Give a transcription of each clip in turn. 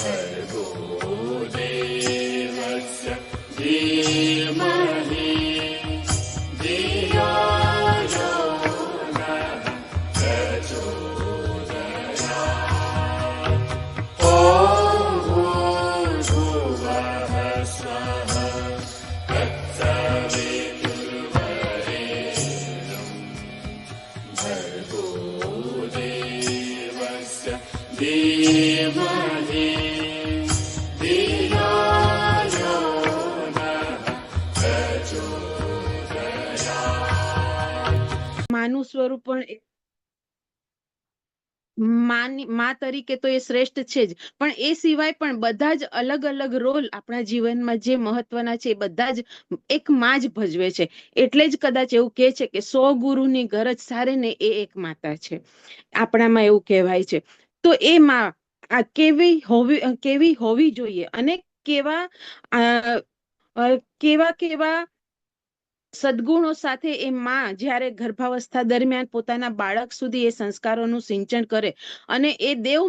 भर्गो देवस्य धीमहि धियो यो नः प्रचोदयात्। ॐ भूर्भुवः स्वः तत्सवितुर्वरेण्यं भर्गो देवस्य धीमहि धियो यो नः प्रचोदयात्। માનું સ્વરૂપ પણ માં તરીકે તો એ શ્રેષ્ઠ છે જ, પણ એ સિવાય પણ બધા જ અલગ અલગ રોલ આપણા જીવનમાં જે મહત્વના છે એ બધા જ એક માં જ ભજવે છે. એટલે જ કદાચ એવું કહે છે કે 100 ગુરુની ગરજ સારે ને એ એક માતા છે, આપણામાં એવું કહેવાય છે. તો એ માં આ કેવી હોવી જોઈએ અને કેવા કેવા કેવા સદગુણો સાથે એ માં જ્યારે ગર્ભાવસ્થા દરમિયાન પોતાના બાળક સુધી એ સંસ્કારોનું સિંચન કરે અને એ દેવ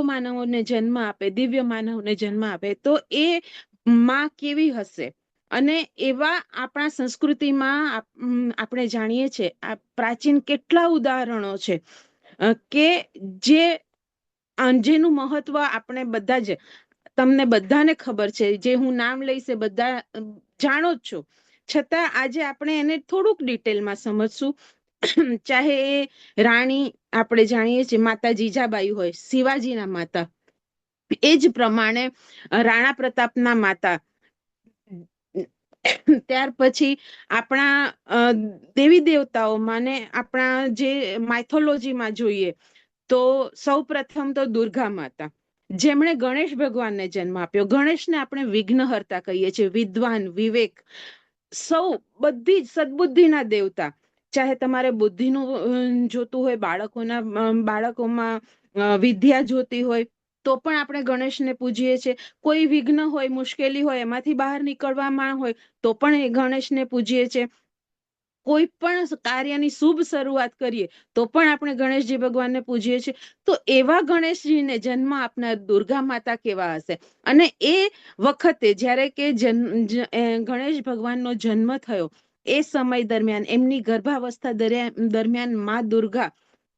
માનવોને જન્મ આપે, દિવ્ય માનવને જન્મ આપે, તો એ માં કેવી હશે. અને એવા આપણા સંસ્કૃતિમાં આપણે જાણીએ છીએ આ પ્રાચીન કેટલા ઉદાહરણો છે કે જેનું મહત્વ આપણે બધા જ, તમને બધાને ખબર છે, જે હું નામ લઈશ એ બધા જાણો જ છો. છતાં આજે આપણે એને થોડુંક ડિટેલમાં સમજશું. ચાહે એ રાણી આપણે જાણીએ છીએ માતા જીજાબાઈ હોય, શિવાજીના માતા, એ જ પ્રમાણે રાણા પ્રતાપના માતા, ત્યાર પછી આપણા દેવી દેવતાઓમાં ને આપણા જે માઇથોલોજીમાં જોઈએ તો સૌ પ્રથમ તો દુર્ગા માતા, જેમણે ગણેશ ભગવાનને જન્મ આપ્યો. ગણેશને આપણે વિઘ્નહર્તા કહીએ છીએ, વિદ્વાન, વિવેક, સૌ બધી જ સદબુદ્ધિના દેવતા. ચાહે તમારે બુદ્ધિનું જોતું હોય, બાળકોમાં વિદ્યા જોતી હોય, તો પણ આપણે ગણેશને પૂજીએ છીએ. કોઈ વિઘ્ન હોય, મુશ્કેલી હોય, એમાંથી બહાર નીકળવામાં હોય તો પણ એ ગણેશને પૂજીએ છીએ. કોઈ પણ કાર્યની શુભ શરૂઆત કરીએ તો પણ આપણે ગણેશજી ભગવાનને પૂજીએ છીએ. તો એવા ગણેશજીને જન્મ આપનાર દુર્ગા માતા કેવા હશે. અને એ વખતે જ્યારે કે ગણેશ ભગવાનનો જન્મ થયો એ સમય દરમિયાન એમની ગર્ભાવસ્થા દરમિયાન માં દુર્ગા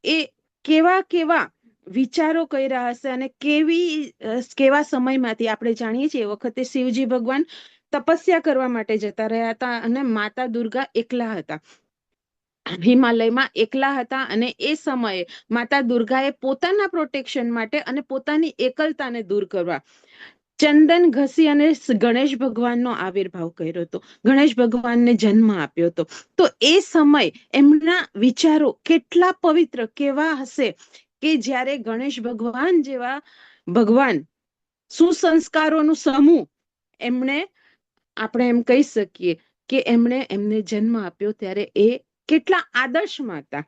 એ કેવા કેવા વિચારો કર્યા હશે અને કેવા સમયમાંથી, આપણે જાણીએ છીએ એ વખતે શિવજી ભગવાન તપસ્યા કરવા માટે જતા રહ્યા હતા અને માતા દુર્ગા એકલા હતા, હિમાલયમાં એકલા હતા. અને એ સમયે માતા દુર્ગાએ પોતાના પ્રોટેક્શન માટે અને પોતાની એકલતાને દૂર કરવા ચંદન ઘસી અને ગણેશ ભગવાનનો આવિર્ભાવ કર્યો હતો, ગણેશ ભગવાનને જન્મ આપ્યો હતો. તો એ સમય એમના વિચારો કેટલા પવિત્ર કેવા હશે કે જ્યારે ગણેશ ભગવાન જેવા ભગવાન, સુસંસ્કારોનું સમૂહ, એમણે, આપણે એમ કહી શકીએ કે એમને જન્મ આપ્યો ત્યારે એ કેટલા આદર્શમાં હતા.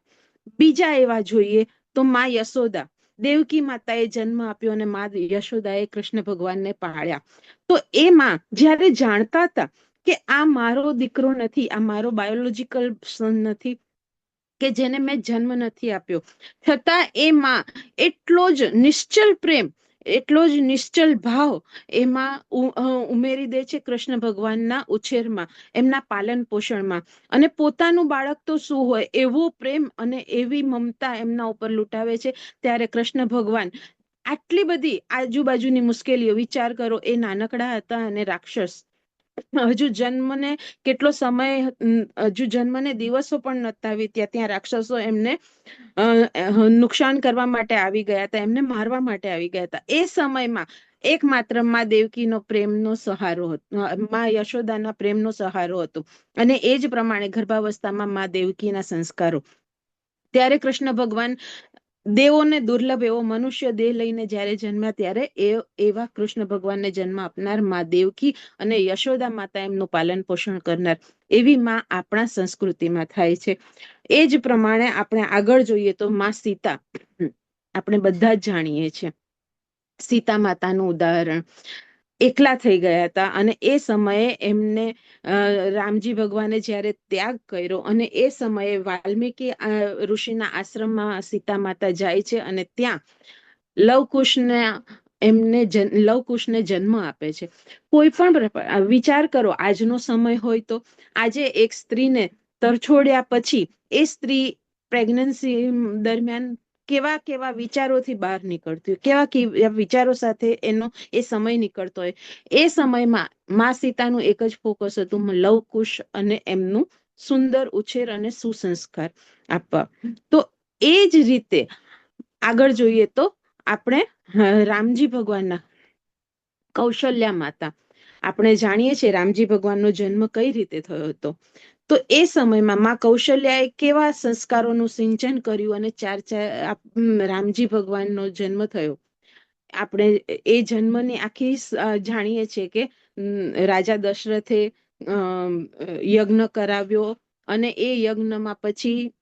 બીજા એવા જોઈએ તો માં યશોદા, દેવકી માતાએ જન્મ આપ્યો અને માં યશોદાએ કૃષ્ણ ભગવાનને પાળ્યા. તો એ માં જ્યારે જાણતા હતા કે આ મારો દીકરો નથી, આ મારો બાયોલોજીકલ સન નથી, કે જેને મેં જન્મ નથી આપ્યો, છતાં એ માં એટલો જ નિશ્ચલ પ્રેમ, એટલો જ નિશ્ચલ ભાવ એમાં ઉમેરી દે છે કૃષ્ણ ભગવાનના ઉછેરમાં, એમના પાલન પોષણમાં. અને પોતાનું બાળક તો શું હોય એવો પ્રેમ અને એવી મમતા એમના ઉપર લૂંટાવે છે. ત્યારે કૃષ્ણ ભગવાન આટલી બધી આજુબાજુની મુશ્કેલીઓ, વિચાર કરો, એ નાનકડા હતા અને રાક્ષસ, હજુ જન્મને દિવસો પણ નતા વીત્યા ત્યાં રાક્ષસો એમને નુકસાન કરવા માટે આવી ગયા હતા, એમને મારવા માટે આવી ગયા હતા. એ સમયમાં એકમાત્ર માં દેવકીનો પ્રેમનો સહારો હતો, માં યશોદાના પ્રેમનો સહારો હતો. અને એ જ પ્રમાણે ગર્ભાવસ્થામાં માં દેવકીના સંસ્કારો. ત્યારે કૃષ્ણ ભગવાન દેવોને દુર્લભ એવો મનુષ્ય દેહ લઈને જ્યારે જન્મ્યા, ત્યારે એવા કૃષ્ણ ભગવાનને જન્મ આપનાર માં દેવકી અને યશોદા માતા એમનું પાલન પોષણ કરનાર, એવી માં આપણા સંસ્કૃતિમાં થાય છે. એ જ પ્રમાણે આપણે આગળ જોઈએ તો માં સીતા, આપણે બધા જ જાણીએ છીએ સીતા માતાનું ઉદાહરણ. એકલા થઈ ગયા હતા અને એ સમયે એમને રામજી ભગવાને જ્યારે ત્યાગ કર્યો અને એ સમયે વાલ્મીકી ઋષિના આશ્રમમાં સીતા માતા જાય છે અને ત્યાં લવકુશને લવકુશને જન્મ આપે છે. કોઈ પણ વિચાર કરો, આજનો સમય હોય તો આજે એક સ્ત્રીને તરછોડ્યા પછી એ સ્ત્રી પ્રેગ્નન્સી દરમિયાન કેવા કેવા વિચારોથી બહાર નીકળતી હોય, કેવા કેવા વિચારો સાથે એનો એ સમય નીકળતો હોય. એ સમયમાં મા સીતાનું એક જ ફોકસ હતું, લવકુશ અને એમનું સુંદર ઉછેર અને સુસંસ્કાર આપવા. તો એ જ રીતે આગળ જોઈએ તો આપણે રામજી ભગવાનના કૌશલ્યા માતા, આપણે જાણીએ છીએ રામજી ભગવાનનો જન્મ કઈ રીતે થયો હતો. તો એ સમયમાં માં કૌશલ્યાએ કેવા સંસ્કારોનું સિંચન કર્યું અને રામજી ભગવાનનો જન્મ થયો. આપણે એ જન્મની આખી જાણીએ છીએ કે રાજા દશરથે યજ્ઞ કરાવ્યો અને એ યજ્ઞમાં પછી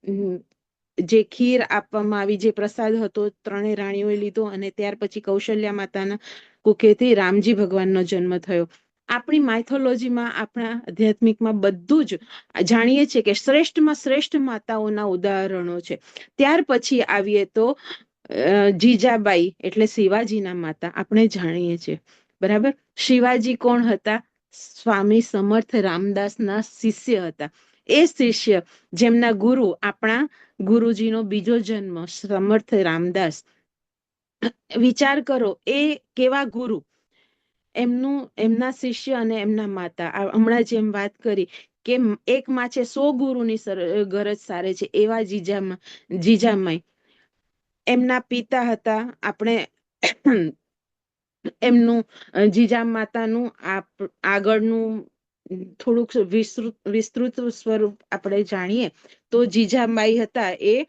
જે ખીર આપવામાં આવી, જે પ્રસાદ હતો, ત્રણેય રાણીઓએ લીધો અને ત્યાર પછી કૌશલ્યા માતાના કુખેથી રામજી ભગવાનનો જન્મ થયો. આપણી માઇથોલોજીમાં, આપણા આધ્યાત્મિકમાં બધું જ જાણીએ છીએ કે શ્રેષ્ઠમાં શ્રેષ્ઠ માતાઓના ઉદાહરણો છે. ત્યાર પછી આવીએ તો જીજાબાઈ એટલે શિવાજીના માતા, આપણે જાણીએ છીએ. બરાબર. શિવાજી કોણ હતા? સ્વામી સમર્થ રામદાસના શિષ્ય હતા. એ શિષ્ય જેમના ગુરુ, આપણા ગુરુજીનો બીજો જન્મ સમર્થ રામદાસ. વિચાર કરો, એ કેવા ગુરુ, એમના શિષ્ય અને એમના માતા. હમણાં જેમ વાત કરી કે એક માં છે 100 ગુરુની ગરજ સારે છે, એવા જીજામાઈ. એમના પિતા હતા આપણે એમનું જીજા માતાનું આગળનું થોડુંક વિસ્તૃત સ્વરૂપ આપણે જાણીએ તો જીજાબાઈ હતા એ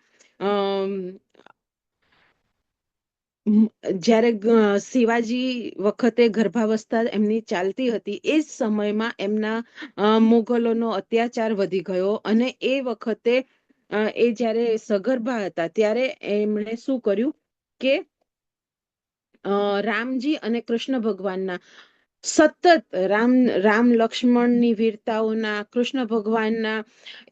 જ્યારે શિવાજી વખતે ગર્ભાવસ્થા એમની ચાલતી હતી, એ જ સમયમાં એમના મુઘલોનો અત્યાચાર વધી ગયો અને એ વખતે એ જ્યારે સગર્ભા હતા ત્યારે એમણે શું કર્યું કે રામજી અને કૃષ્ણ ભગવાનના સતત રામ લક્ષ્મણની વીરતાઓના, કૃષ્ણ ભગવાનના,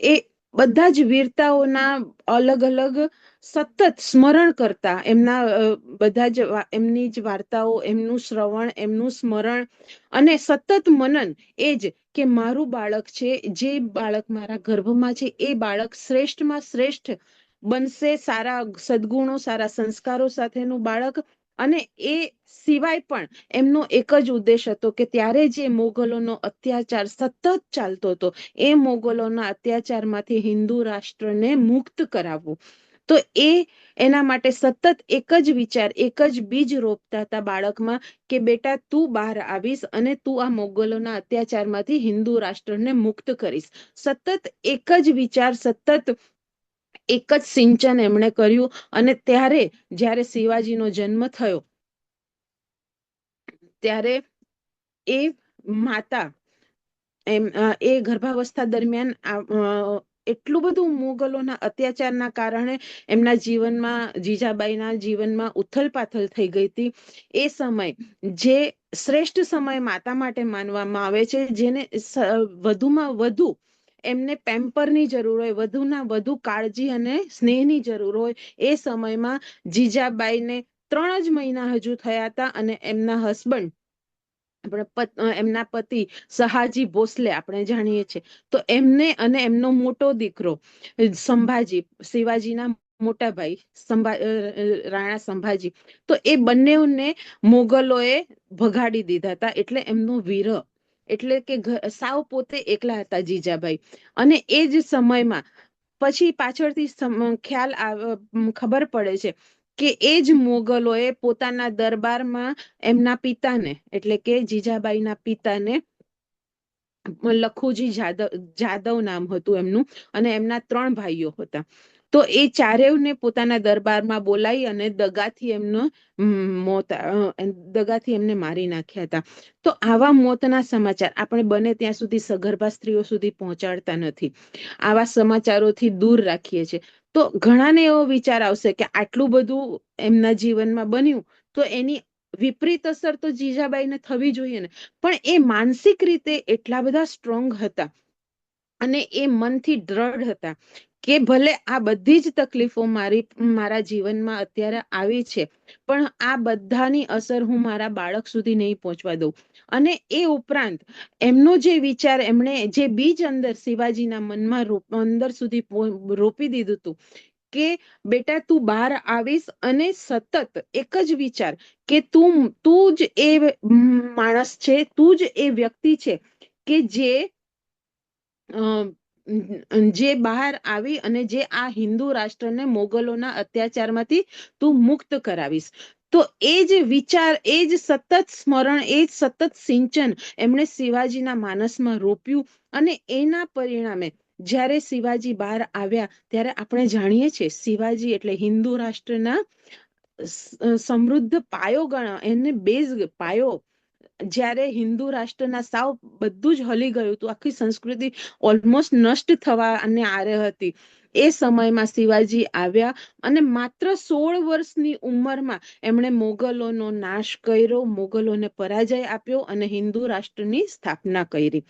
એ બધા જ વીરતાઓના અલગ અલગ સતત સ્મરણ કરતા, એમના બધા જ એમની જ વાર્તાઓ, એમનું શ્રવણ, એમનું સ્મરણ અને સતત મનન. એ જ કે મારું બાળક છે, જે બાળક મારા ગર્ભમાં છે, એ બાળક શ્રેષ્ઠમાં શ્રેષ્ઠ બનશે, સારા સદગુણો, સારા સંસ્કારો સાથેનું બાળક. અને એ સિવાય પણ એમનો એક જ ઉદ્દેશ હતો કે ત્યારે જે મોગલોનો અત્યાચાર સતત ચાલતો હતો, એ મોગલોના અત્યાચારમાંથી હિન્દુ રાષ્ટ્રને મુક્ત કરાવવું. તો એના માટે સતત એક જ વિચાર, એક જ બીજ રોપતા હતા બાળકમાં કે બેટા તું બહાર આવીશ અને તું આ મોગલોના અત્યાચારમાંથી હિન્દુ રાષ્ટ્રને મુક્ત કરીશ. સતત એક જ વિચાર, સતત એક જ સિંચન એમણે કર્યું. અને ત્યારે જ્યારે શિવાજીનો જન્મ થયો ત્યારે એ માતા એ ગર્ભાવસ્થા દરમિયાન એટલું બધું મુગલોના અત્યાચારના કારણે એમના જીવનમાં, જીજાબાઈના જીવનમાં ઉથલ પાથલ થઈ ગઈ હતી. એ સમય જે શ્રેષ્ઠ સમય માતા માટે માનવામાં આવે છે, જેને વધુમાં વધુ એમને પેમ્પરની જરૂર હોય, વધુના વધુ કાળજી અને સ્નેહની જરૂર હોય, એ સમયમાં જીજાબાઈને 3 જ મહિના હજુ થયા હતા અને એમના હસબન્ડ, એમના પતિ સહાજી ભોસલે, આપણે જાણીએ છીએ, તો એમને અને એમનો મોટો દીકરો સંભાજી, શિવાજીના મોટા ભાઈ રાણા સંભાજી, તો એ બંનેને મોગલોએ ભગાડી દીધા હતા. એટલે એમનો વિરહ, એટલે કે સાવ પોતે એકલા હતા જીજાબાઈ. અને એ જ સમયમાં પછી પાછળથી ખબર પડે છે કે એ જ મોગલોએ પોતાના દરબારમાં એમના પિતાને, એટલે કે જીજાબાઈના પિતાને, લખુજી જાદવ નામ હતું એમનું, અને એમના 3 ભાઈઓ હતા. તો એ ચારેયને પોતાના દરબારમાં બોલાવી અને દગાથી એમને મારી નાખ્યા હતા. તો આવા મોતના સમાચાર આપણે બને ત્યાં સુધી સગર્ભા સ્ત્રીઓ સુધી પહોંચાડતા નથી, આવા સમાચારોથી દૂર રાખીએ છીએ. તો ઘણાને એવો વિચાર આવશે કે આટલું બધું એમના જીવનમાં બન્યું તો એની વિપરીત અસર તો જીજાબાઈને થવી જોઈએ ને. પણ એ માનસિક રીતે એટલા બધા સ્ટ્રોંગ હતા અને એ મનથી દ્રઢ હતા કે ભલે આ બધી જ તકલીફો મારા જીવનમાં અત્યારે આવી છે, પણ આ બધાની અસર હું મારા બાળક સુધી નહીં પહોંચવા દઉં. અને એ ઉપરાંત એમનો જે વિચાર, એમણે જે બીજ અંદર શિવાજીના મનમાં અંદર સુધી રોપી દીધું હતું કે બેટા તું બહાર આવીશ અને સતત એક જ વિચાર કે તું જ એ માણસ છે, તું જ એ વ્યક્તિ છે કે જે બહાર આવી અને જે આ હિન્દુ રાષ્ટ્રને મોગલોના અત્યાચારમાંથી તું મુક્ત કરાવીશ. તો એ જ વિચાર, એ જ સતત સ્મરણ, એ જ સતત સિંચન એમણે શિવાજીના માનસમાં રોપ્યું. અને એના પરિણામે જ્યારે શિવાજી બહાર આવ્યા ત્યારે આપણે જાણીએ છીએ શિવાજી એટલે હિન્દુ રાષ્ટ્રના સમૃદ્ધ પાયો ગણા, એને બેઝ પાયો. જ્યારે હિન્દુ રાષ્ટ્રના સાવ બધું જ હલી ગયું હતું, આખી સંસ્કૃતિ ઓલમોસ્ટ નષ્ટ થવા અને આરે હતી, એ સમયમાં શિવાજી આવ્યા અને માત્ર 16 વર્ષની ઉંમરમાં એમણે મોગલોનો નાશ કર્યો, મોગલોને પરાજય આપ્યો અને હિન્દુ રાષ્ટ્રની સ્થાપના કરી.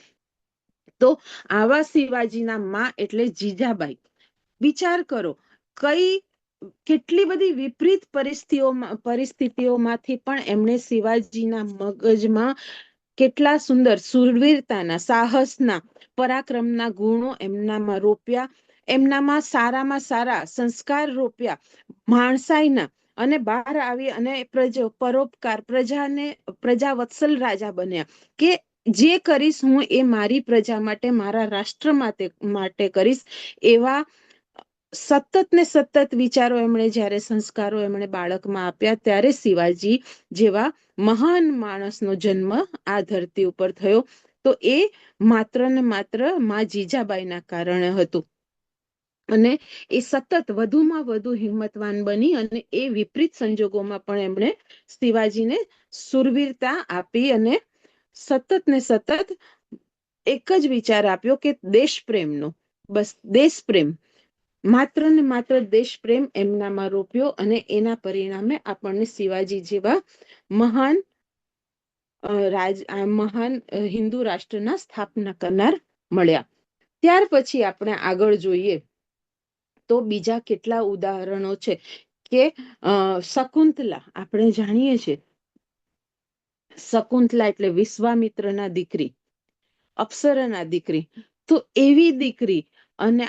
તો આવા શિવાજીના માં એટલે જીજાબાઈ. વિચાર કરો, કેટલી બધી વિપરીત પરિસ્થિતિઓમાંથી પણ એમણે શિવાજીના મગજમાં કેટલા સુંદર સુરવીરતાના, સાહસના, પરાક્રમના ગુણો એમનામાં રોપ્યા, એમનામાં સારામાં સારા સંસ્કાર રોપ્યા, માણસાઈના. અને બહાર આવી અને પરોપકાર, પ્રજાવત્સલ રાજા બન્યા કે જે કરીશ હું એ મારી પ્રજા માટે, મારા રાષ્ટ્ર માટે કરીશ. એવા સતત ને સતત વિચારો એમણે, જ્યારે સંસ્કારો એમણે બાળકમાં આપ્યા, ત્યારે શિવાજી જેવા મહાન માણસનો જન્મ આ ધરતી ઉપર થયો. તો એ માત્ર ને માત્ર માં જીજાબાઈના કારણે હતું. અને એ સતત વધુમાં વધુ હિંમતવાન બની અને એ વિપરીત સંજોગોમાં પણ એમણે શિવાજીને સુરવીરતા આપી અને સતત ને સતત એક જ વિચાર આપ્યો કે દેશ પ્રેમનો, બસ દેશ પ્રેમ, માત્ર ને માત્ર દેશ પ્રેમ એમનામાં રોપ્યો. અને એના પરિણામે આપણને શિવાજી જેવા મહાન મહાન હિન્દુ રાષ્ટ્રના સ્થાપના કરનાર મળ્યા. ત્યાર પછી આપણે આગળ જોઈએ તો બીજા કેટલા ઉદાહરણો છે કે શકુંતલા, આપણે જાણીએ છીએ શકુંતલા એટલે વિશ્વામિત્રના દીકરી, અપ્સરાના દીકરી. તો એવી દીકરી, અને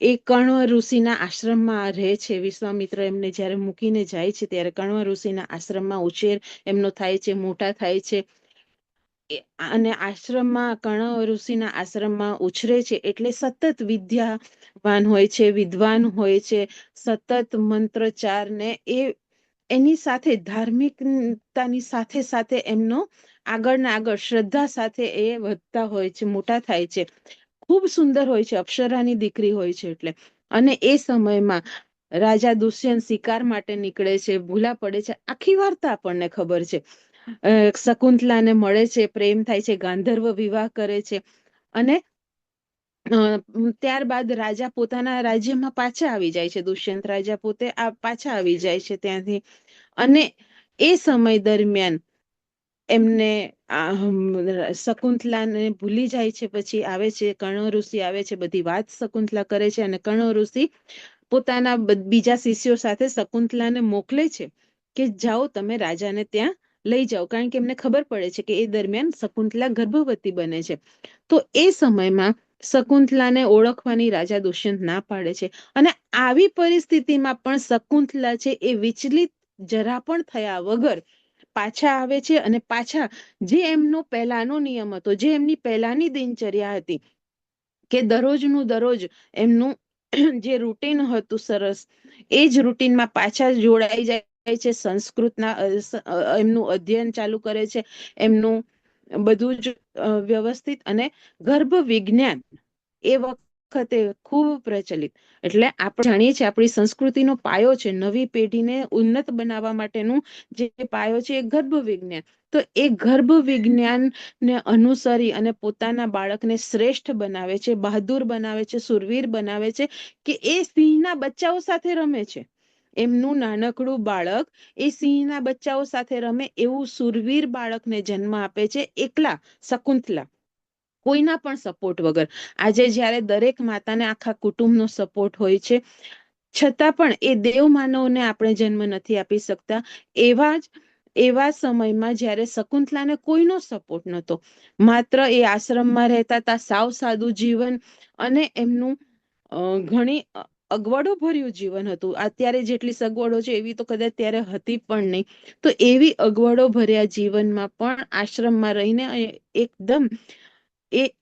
એ કર્ણ ઋષિના આશ્રમમાં રહે છે. વિશ્વામિત્ર એમને જ્યારે મૂકીને જાય છે ત્યારે કર્ણ ઋષિના આશ્રમમાં ઉછેર એમનો થાય છે, મોટા થાય છે. અને આશ્રમમાં, કર્ણ ઋષિના આશ્રમમાં ઉછરે છે એટલે સતત વિદ્યાવાન હોય છે, વિદ્વાન હોય છે, સતત મંત્રચાર ને એની સાથે ધાર્મિકતાની સાથે સાથે એમનો આગળના આગળ શ્રદ્ધા સાથે એ વધતા હોય છે, મોટા થાય છે. ખૂબ સુંદર હોય છે, અપ્સરાની દીકરી હોય છે એટલે. અને એ સમયમાં રાજા દુષ્યંત શિકાર માટે નીકળે છે, ભૂલા પડે છે, આખી વાર્તા આપણને ખબર છે. શકુંતલાને મળે છે, પ્રેમ થાય છે, ગાંધર્વ વિવાહ કરે છે. અને ત્યારબાદ રાજા પોતાના રાજ્યમાં પાછા આવી જાય છે, દુષ્યંત રાજા પોતે પાછા આવી જાય છે ત્યાંથી. અને એ સમય દરમિયાન એમને શકુંતલાને ભૂલી જાય છે. પછી આવે છે કર્ણ ઋષિ, આવે છે, બધી વાત શકુંતલા કરે છે. અને કર્ણ ઋષિ પોતાના બીજા શિષ્યો સાથે શકુંતલાને મોકલે છે કે જાઓ તમે રાજાને ત્યાં લઈ જાઓ, કારણ કે એમને ખબર પડે છે કે એ દરમિયાન શકુંતલા ગર્ભવતી બને છે. તો એ સમયમાં શકુંતલાને ઓળખવાની રાજા દુષ્યંત ના પાડે છે. અને આવી પરિસ્થિતિમાં પણ શકુંતલા છે એ વિચલિત જરા પણ થયા વગર પાછા આવે છે. અને પાછા જે એમનો પહેલાનો નિયમ હતો, જે એમની પહેલાની દિનચર્યા હતી, કે દરરોજનું દરરોજ એમનું જે રૂટીન હતું સરસ, એ જ રૂટીનમાં પાછા જોડાઈ જાય છે. સંસ્કૃતના એમનું અધ્યયન ચાલુ કરે છે, એમનું બધું જ વ્યવસ્થિત. અને ગર્ભ વિજ્ઞાન એ વખતે ખૂબ પ્રચલિત. એટલે આપણે જાણીએ છીએ આપણી સંસ્કૃતિનો પાયો છે, નવી પેઢીને ઉન્નત બનાવવા માટેનું જે પાયો છે એ ગર્ભ વિજ્ઞાન. તો એ ગર્ભ વિજ્ઞાનને અનુસરી અને પોતાના બાળકને શ્રેષ્ઠ બનાવે છે, બહાદુર બનાવે છે, સુરવીર બનાવે છે, કે એ સિંહના બચ્ચાઓ સાથે રમે છે. એમનું નાનકડું બાળક એ સિંહના બચ્ચાઓ સાથે રમે એવું સુરવીર બાળકને જન્મ આપે છે એકલા શકુંતલા. કોઈના પણ સપોર્ટ વગર. આજે જ્યારે દરેક માતાને આખા કુટુંબનો સપોર્ટ હોય છે, છતાં પણ એ દેવ માનવને આપણે જન્મ નથી આપી શકતા. એવા સમયમાં જ્યારે શકુંતલાને કોઈનો સપોર્ટ નહોતો, માત્ર એ આશ્રમમાં રહેતા હતા, સાવ સાદું જીવન, અને એમનું ઘણી અગવડો ભર્યું જીવન હતું. અત્યારે જેટલી સગવડો છે એવી તો કદાચ ત્યારે હતી પણ નહીં. તો એવી અગવડો ભર્યા જીવનમાં પણ આશ્રમમાં રહીને એકદમ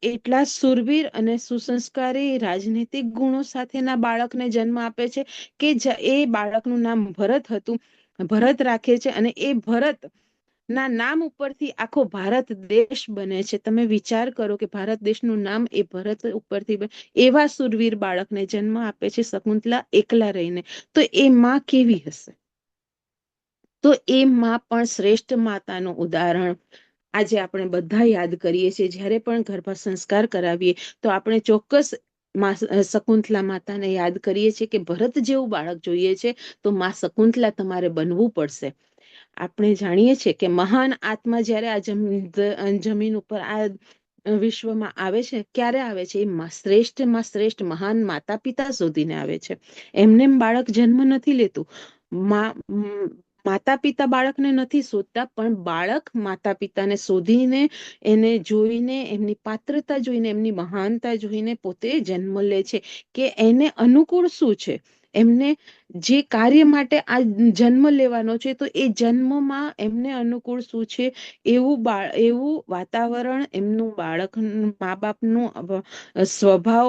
એટલા સુરવીર અને સુસંસ્કારી રાજનીતિક ગુણો સાથેના બાળકને જન્મ આપે છે કે એ બાળકનું નામ ભરત હતું. ભરત રાખે છે અને એ ભરત ના નામ ઉપરથી આખો ભારત દેશ બને છે. તમે વિચાર કરો કે ભારત દેશનું નામ એ ભરત ઉપરથી એવા સુરવીર બાળકને જન્મ આપે છે શકુંતલા એકલા રહીને. તો એ માં કેવી હશે? તો એ માં પણ શ્રેષ્ઠ માતાનું ઉદાહરણ આજે આપણે બધા યાદ કરીએ છીએ. જ્યારે પણ ગર્ભ સંસ્કાર કરાવીએ તો આપણે ચોક્કસ શકુંતલા માતાને યાદ કરીએ છીએ કે ભરત જેવું બાળક જોઈએ છે તો માં શકુંતલા તમારે બનવું પડશે. આપણે જાણીએ છીએ કે મહાન આત્મા જ્યારે આ જમીન ઉપર આ વિશ્વમાં આવે છે, ક્યારે આવે છે? એ શ્રેષ્ઠમાં શ્રેષ્ઠ મહાન માતા પિતા શોધીને આવે છે. એમને બાળક જન્મ નથી લેતું. માતા પિતા બાળકને નથી શોધતા, પણ બાળક માતા પિતાને શોધીને, એને જોઈને, એમની પાત્રતા જોઈને, એમની મહાનતા જોઈને પોતે જન્મ લે છે કે એને અનુકૂળ શું છે, એમને જે કાર્ય માટે આ જન્મ લેવાનો છે, તો એ જન્મમાં એમને અનુકૂળ શું છે એવું વાતાવરણ, એમનું બાળક, મા બાપનું સ્વભાવ,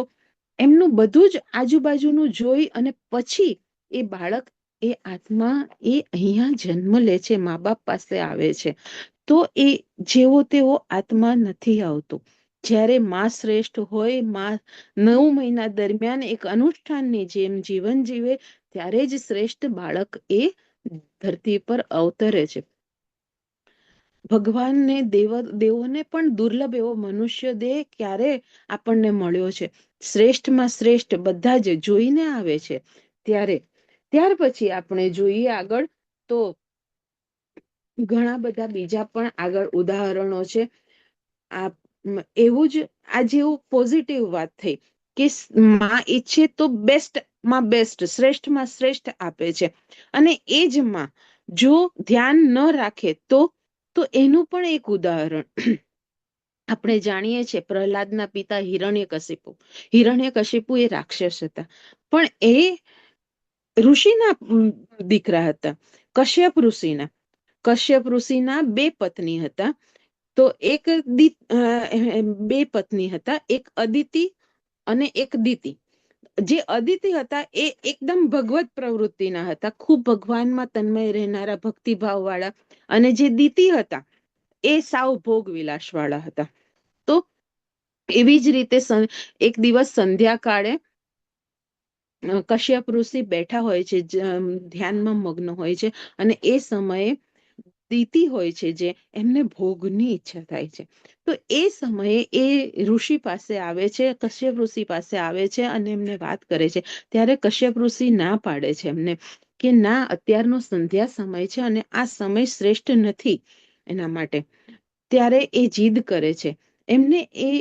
એમનું બધું જ આજુબાજુનું જોઈ અને પછી એ બાળક, એ આત્મા એ અહીંયા જન્મ લે છે, મા બાપ પાસે આવે છે. તો એ જેવો તેવો આત્મા નથી આવતો. જ્યારે માં શ્રેષ્ઠ હોય, માં 9 મહિના દરમિયાન એક અનુષ્ઠાનની જેમ જીવન જીવે, ત્યારે જ શ્રેષ્ઠ બાળક એ ધરતી પર અવતરે છે. ભગવાનને દેવોને પણ દુર્લભ એવો મનુષ્ય દેહ ક્યારે આપણને મળ્યો છે. શ્રેષ્ઠમાં શ્રેષ્ઠ બધા જ જોઈને આવે છે. ત્યાર પછી આપણે જોઈએ આગળ તો ઘણા બધા બીજા પણ આગળ ઉદાહરણો છે. આ એવું જ આ જેવું પોઝિટિવ વાત થઈ કે માં ઈચ્છે તો બેસ્ટમાં બેસ્ટ, શ્રેષ્ઠમાં શ્રેષ્ઠ આપે છે. અને એ જ માં જો ધ્યાન ન રાખે તો એનું પણ એક ઉદાહરણ આપણે જાણીએ છીએ. પ્રહલાદના પિતા હિરણ્યકશિપુ એ રાક્ષસ હતા, પણ એ ઋષિના દીકરા હતા. કશ્યપ ઋષિના 2 પત્ની હતા. તો બે પત્ની હતા, એક અદિતિ અને એક દિતિ. જે અદિતિ હતા એ એકદમ ભગવત પ્રવૃત્તિના હતા, ખૂબ ભગવાનમાં તન્મય રહેનારા, ભક્તિભાવ વાળા. અને જે દિતિ હતા એ સાવ ભોગ વિલાસ વાળા હતા. તો એવી જ રીતે એક દિવસ સંધ્યા કાળે કશ્યપ ઋષિ બેઠા હોય છે, ધ્યાનમાં મગ્ન હોય છે, અને એ સમયે દિતિ હોય છે જે એમને ભોગની ઈચ્છા થાય છે. તો એ સમયે એ ઋષિ પાસે આવે છે, કશ્યપ ઋષિ પાસે આવે છે અને એમને વાત કરે છે. ત્યારે કશ્યપ ઋષિ ના પાડે છે એમને કે ના, અત્યારનો સંધ્યા સમય છે અને આ સમય શ્રેષ્ઠ નથી એના માટે. ત્યારે એ જીદ કરે છે. એમને એ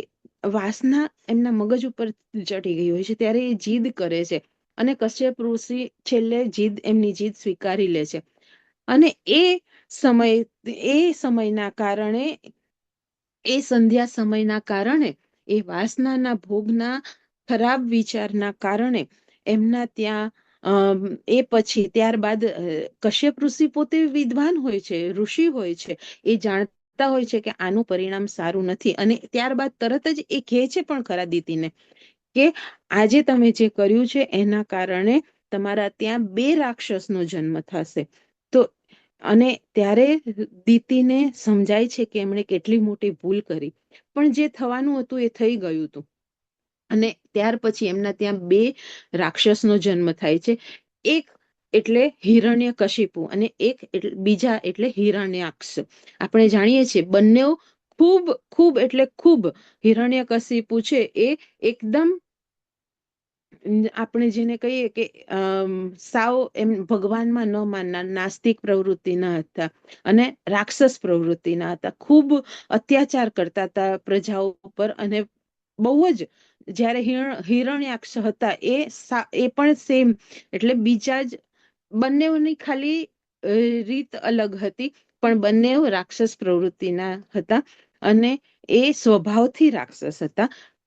વાસના એમના મગજ ઉપર ચડી ગઈ હોય છે. ત્યારે એ જીદ કરે છે અને કશ્યપ ઋષિ છેલ્લે એમની જીદ સ્વીકારી લે છે. અને સમયના કારણે, એ સંધ્યા સમયના કારણે, એ વાસનાના ભોગના ખરાબ વિચારના કારણે એમના ત્યાં ત્યારબાદ કશ્યપ ઋષિ પોતે વિદ્વાન હોય છે, ઋષિ હોય છે, એ જાણતા હોય છે કે આનું પરિણામ સારું નથી. અને ત્યારબાદ તરત જ એ કહે છે પણ ખરા દિતિને કે આજે તમે જે કર્યું છે એના કારણે તમારા ત્યાં 2 રાક્ષસનો જન્મ થશે. તો અને ત્યારે દિતિને સમજાય છે કે એમણે કેટલી મોટી ભૂલ કરી, પણ જે થવાનું હતું એ થઈ ગયું હતું. અને ત્યાર પછી એમના ત્યાં 2 રાક્ષસનો જન્મ થાય છે. એક એટલે હિરણ્યકશિપુ અને બીજા એટલે હિરણ્યાક્ષ. આપણે જાણીએ છીએ બંને ખૂબ ખૂબ એટલે ખૂબ, હિરણ્યકશિપુ છે એ એકદમ આપણે જેને કહીએ કે સાવ એમ ભગવાનમાં ન માનનાર નાસ્તિક પ્રવૃત્તિના હતા અને રાક્ષસ પ્રવૃત્તિના હતા. ખૂબ અત્યાચાર કરતા હતા પ્રજાઓ ઉપર અને બહુ જ જ્યારે હિરણ્યાક્ષ હતા એ પણ સેમ, એટલે બીજા જ બંનેની ખાલી રીત અલગ હતી, પણ બંને રાક્ષસ પ્રવૃત્તિના હતા અને એ સ્વભાવથી રાક્ષસ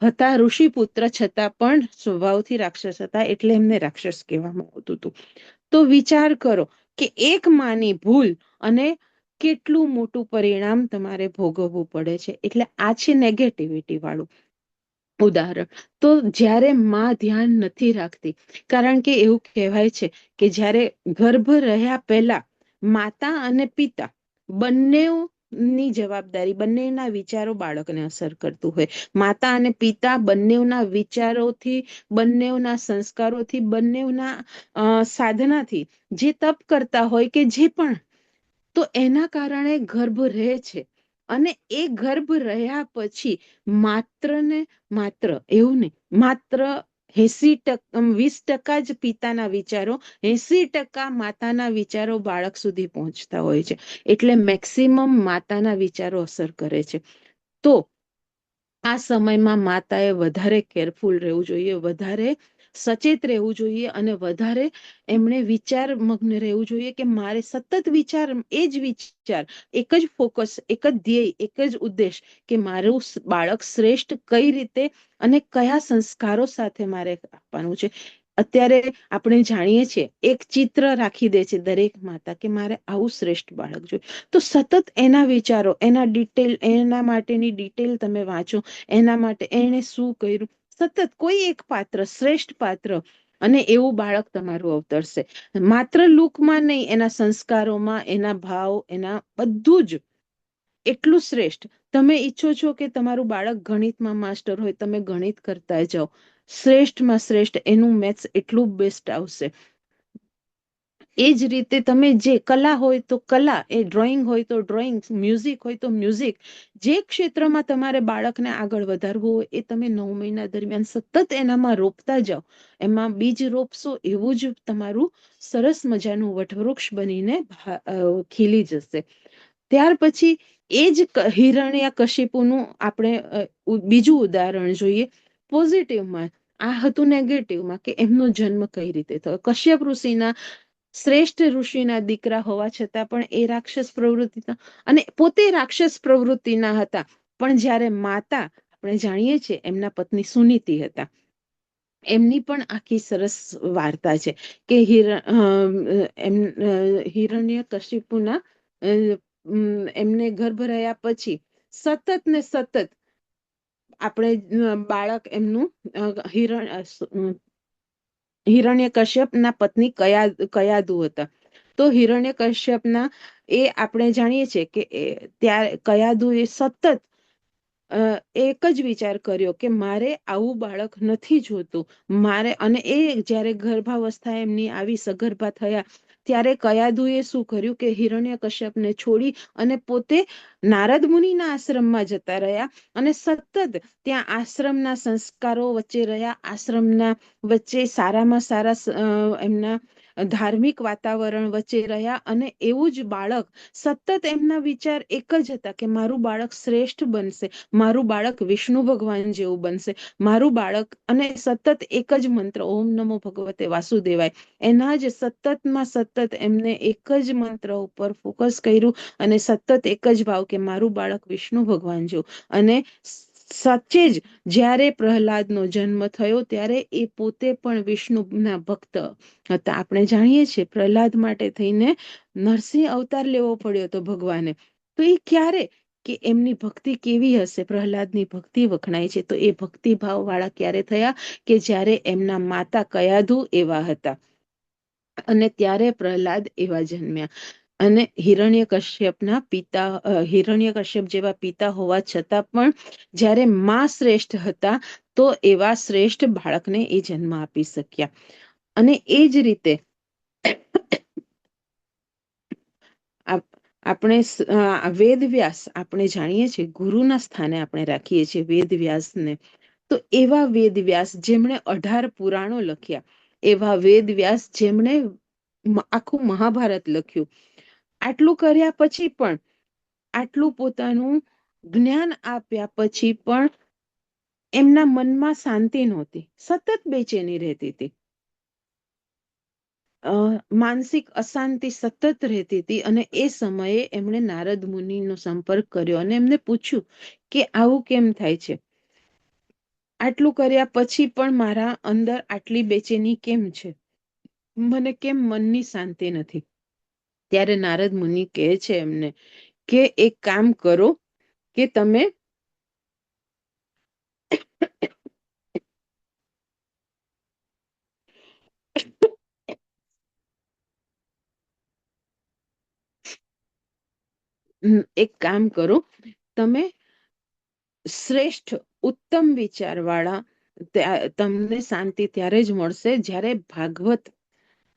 હતા ઋષિપુત્ર છતાં પણ સ્વભાવથી રાક્ષસ હતા, એટલે એમને રાક્ષસ કહેવામાં આવતું હતું. તો વિચાર કરો કે એક માની ભૂલ અને કેટલું મોટું પરિણામ તમારે ભોગવવું પડે છે. એટલે આ છે નેગેટિવિટી વાળું ઉદાહરણ. તો જ્યારે માં ધ્યાન નથી રાખતી, કારણ કે એવું કહેવાય છે કે જ્યારે ગર્ભ રહ્યા પહેલા માતા અને પિતા બંનેની જવાબદારી, બંનેના વિચારો બાળકને અસર કરતું હોય. માતા અને પિતા બંનેના વિચારોથી, બંનેના સંસ્કારોથી, બંનેના સાધનાથી જે તપ કરતા હોય કે જે પણ, તો એના કારણે ગર્ભ રહે છે. અને એ ગર્ભ રહ્યા પછી માત્ર ને માત્ર એવું નહીં, માત્ર 20% જ પિતાના વિચારો, 80% માતાના વિચારો બાળક સુધી પહોંચતા હોય છે. એટલે મેક્સિમમ માતાના વિચારો અસર કરે છે. તો આ સમયમાં માતાએ વધારે કેરફુલ રહેવું જોઈએ, વધારે સચેત રહેવું જોઈએ અને વધારે એમણે વિચાર મગ્ન રહેવું જોઈએ કે મારે સતત વિચાર, એ જ વિચાર, એક જ ફોકસ, એક જ ધ્યેય, એક જ ઉદ્દેશ કે મારું બાળક શ્રેષ્ઠ કઈ રીતે અને કયા સંસ્કારો સાથે મારે આપવાનું છે. અત્યારે આપણે જાણીએ છીએ એક ચિત્ર રાખી દે છે દરેક માતા કે મારે આવું શ્રેષ્ઠ બાળક જોઈએ. તો સતત એના વિચારો, એના ડિટેલ, એના માટેની ડિટેલ તમે વાંચો, એના માટે એને શું કર્યું, સતત કોઈ એક પાત્ર, શ્રેષ્ઠ પાત્ર, અને એવું બાળક તમારું અવતરશે. માત્ર લુકમાં નહીં, એના સંસ્કારોમાં, એના ભાવ, એના બધું જ એટલું શ્રેષ્ઠ. તમે ઈચ્છો છો કે તમારું બાળક ગણિતમાં માસ્ટર હોય, તમે ગણિત કરતા જાઓ, શ્રેષ્ઠમાં શ્રેષ્ઠ એનું મેથ્સ એટલું બેસ્ટ આવશે. એ જ રીતે તમે જે કલા હોય તો કલા, એ ડ્રોઈંગ હોય તો ડ્રોઈંગ, મ્યુઝિક હોય તો મ્યુઝિક, જે ક્ષેત્રમાં તમારે બાળકને આગળ વધારવું હોય એ તમે 9 મહિના દરમિયાન સતત એનામાં રોપતા જાઓ. એમાં બીજ રોપશો એવું જ તમારું સરસ મજાનું વટવૃક્ષ બનીને ખીલી જશે. ત્યાર પછી એ જ હિરણ્યકશિપુનું આપણે બીજું ઉદાહરણ જોઈએ પોઝિટિવમાં. આ હતું નેગેટિવમાં કે એમનો જન્મ કઈ રીતે થયો. કશ્યપ ઋષિના, શ્રેષ્ઠ ઋષિના દીકરા હોવા છતાં પણ એ રાક્ષસ પ્રવૃત્તિના, અને પોતે રાક્ષસ પ્રવૃત્તિના હતા. પણ જ્યારે માતા, આપણે જાણીએ છીએ એમના પત્ની સુનીતિ હતા, એમની પણ આખી સરસ વાર્તા છે કે હિરણ્યકશિપુના એમને ગર્ભ રહ્યા પછી સતત ને સતત આપણે બાળક એમનું હિરણ્યકશ્યપના પત્ની કયાદુ હતા. તો હિરણ્યકશ્યપના એ આપણે જાણીએ છીએ કે ત્યારે કયાદુ એ સતત એક જ વિચાર કર્યો કે મારે આવું બાળક નથી જોતું મારે. અને એ જ્યારે ગર્ભાવસ્થા એમની આવી, સગર્ભા થયા, ત્યારે કયાદુએ શું કર્યું કે હિરણ્યકશ્યપને છોડી અને પોતે નારદ મુનિના આશ્રમમાં જતા રહ્યા અને સતત ત્યાં આશ્રમના સંસ્કારો વચ્ચે રહ્યા, આશ્રમના વચ્ચે સારામાં સારા એમના ધાર્મિક વાતાવરણ વચ્ચે રહ્યા. અને એવું જ બાળક, સતત એમના વિચાર એક જ હતા કે મારું બાળક શ્રેષ્ઠ બનશે, મારું બાળક વિષ્ણુ ભગવાન જેવું બનશે, મારું બાળક. અને સતત એક જ મંત્ર, ઓમ નમો ભગવતે વાસુદેવાય, એના જ સતતમાં સતત એમને એક જ મંત્ર ઉપર ફોકસ કર્યું અને સતત એક જ ભાવ કે મારું બાળક વિષ્ણુ ભગવાન જેવું. અને સાચે જ જ્યારે પ્રહલાદનો જન્મ થયો ત્યારે એ પોતે પણ વિષ્ણુના ભક્ત હતા. આપણે જાણીએ છીએ પ્રહલાદ માટે થઈને નરસિંહ અવતાર લેવો પડ્યો હતો ભગવાને. તો એ ક્યારે કે એમની ભક્તિ કેવી હશે, પ્રહલાદની ભક્તિ વખણાય છે. તો એ ભક્તિ ભાવ વાળા ક્યારે થયા કે જ્યારે એમના માતા કયાધુ એવા હતા અને ત્યારે પ્રહલાદ એવા જન્મ્યા. અને હિરણ્યકશ્યપના પિતા, હિરણ્યકશ્યપ જેવા પિતા હોવા છતાં પણ જ્યારે માં શ્રેષ્ઠ હતા તો એવા શ્રેષ્ઠ બાળકને એ જન્મ આપી શક્યા. અને એ જ રીતે આપણે વેદ વ્યાસ, આપણે જાણીએ છીએ ગુરુના સ્થાને આપણે રાખીએ છીએ વેદ વ્યાસને. તો એવા વેદ વ્યાસ જેમણે 18 પુરાણો લખ્યા, એવા વેદ વ્યાસ જેમણે આખું મહાભારત લખ્યું, આટલું કર્યા પછી પણ, આટલું પોતાનું જ્ઞાન આપ્યા પછી પણ એમના મનમાં શાંતિ નહોતી, સતત બેચેની રહેતી હતી. માનસિક અશાંતિ સતત રહેતી હતી. અને એ સમયે એમણે નારદ મુનિનો સંપર્ક કર્યો અને એમને પૂછ્યું કે આવું કેમ થાય છે, આટલું કર્યા પછી પણ મારા અંદર આટલી બેચેની કેમ છે, મને કેમ મનની શાંતિ નથી? ત્યારે નારદ મુનિ કહે છે એમને કે એક કામ કરો કે તમે એક કામ કરો, તમે શ્રેષ્ઠ ઉત્તમ વિચારવાળા, તમને શાંતિ ત્યારે જ મળશે જ્યારે ભાગવત,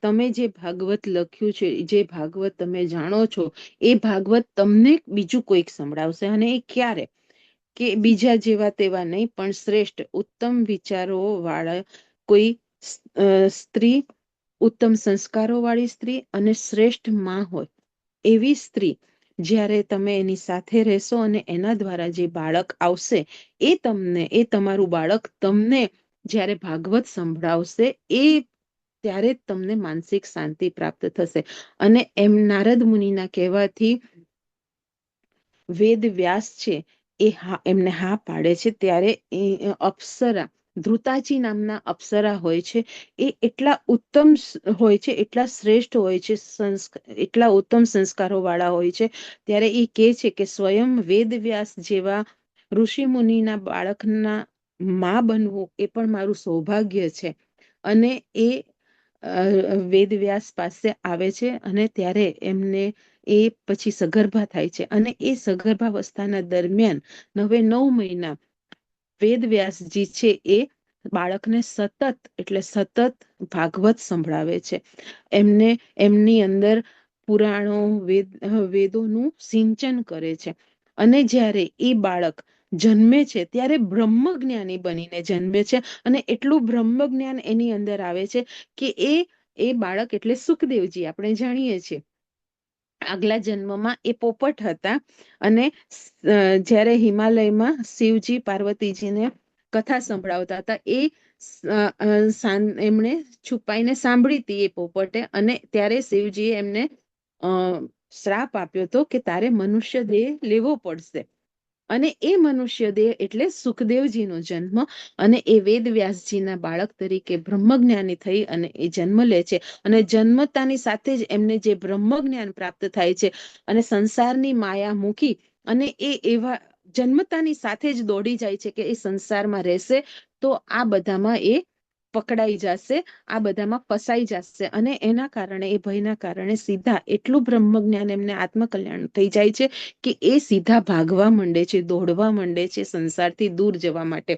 તમે જે ભાગવત લખ્યું છે, જે ભાગવત તમે જાણો છો, એ ભાગવત તમને બીજું કોઈક સંભળાવશે. અને એ ક્યારે? કે બીજા જેવા તેવા નહીં, પણ શ્રેષ્ઠ ઉત્તમ વિચારો વાળા કોઈ સ્ત્રી, ઉત્તમ સંસ્કારો વાળી સ્ત્રી અને શ્રેષ્ઠ માં હોય એવી સ્ત્રી જ્યારે તમે એની સાથે રહેશો અને એના દ્વારા જે બાળક આવશે, એ તમને, એ તમારું બાળક તમને જ્યારે ભાગવત સંભળાવશે, એ ત્યારે જ તમને માનસિક શાંતિ પ્રાપ્ત થશે. અને એમ નારદ મુનિના કહેવાથી વેદ વ્યાસ છે એ એમને હા પાડે છે. ત્યારે અપ્સરા, ધ્રુતાજી નામના અપ્સરા હોય છે, એ એટલા ઉત્તમ હોય છે, એટલા શ્રેષ્ઠ હોય છે, એટલા ઉત્તમ સંસ્કારો વાળા હોય છે. ત્યારે એ કહે છે કે સ્વયં વેદ વ્યાસ જેવા ઋષિ મુનિના બાળકના માં બનવું એ પણ મારું સૌભાગ્ય છે. અને એ વેદ વ્યાસ પાસે આવે છે અને ત્યારે એમને એ પછી સગર્ભા થાય છે. અને એ સગર્ભાવસ્થાના દરમિયાન 9 મહિના વેદ વ્યાસજી છે એ બાળકને સતત, એટલે સતત ભાગવત સંભળાવે છે. એમને એમની અંદર પુરાણો, વેદોનું સિંચન કરે છે. અને જ્યારે એ બાળક જન્મે છે ત્યારે બ્રહ્મજ્ઞાની બનીને જન્મે છે. અને એટલું બ્રહ્મજ્ઞાન એની અંદર આવે છે કે એ બાળક એટલે સુખદેવજી, આપણે જાણીએ છીએ આગલા જન્મમાં એ પોપટ હતા. અને જ્યારે હિમાલયમાં શિવજી પાર્વતીજીને કથા સંભળાવતા હતા, એ એમણે છુપાઈને સાંભળી હતી એ પોપટે. અને ત્યારે શિવજીએ એમને શ્રાપ આપ્યો હતો કે તારે મનુષ્ય દેહ લેવો પડશે. અને એ મનુષ્ય દેહ એટલે સુખદેવજીનો જન્મ. અને એ વેદ વ્યાસજીના બાળક તરીકે બ્રહ્મજ્ઞાની થઈ અને એ જન્મ લે છે. અને જન્મતાની સાથે જ એમને જે બ્રહ્મજ્ઞાન પ્રાપ્ત થાય છે અને સંસારની માયા મૂકી અને એ એવા જન્મતાની સાથે જ દોડી જાય છે કે એ સંસારમાં રહેશે તો આ બધામાં એ પકડાઈ જશે, આ બધામાં ફસાઈ જશે. અને એના કારણે, એ ભયના કારણે સીધા એટલું બ્રહ્મજ્ઞાન એમને આત્મકલ્યાણ થઈ જાય છે કે એ સીધા ભાગવા માંડે છે, દોડવા માંડે છે સંસારથી દૂર જવા માટે.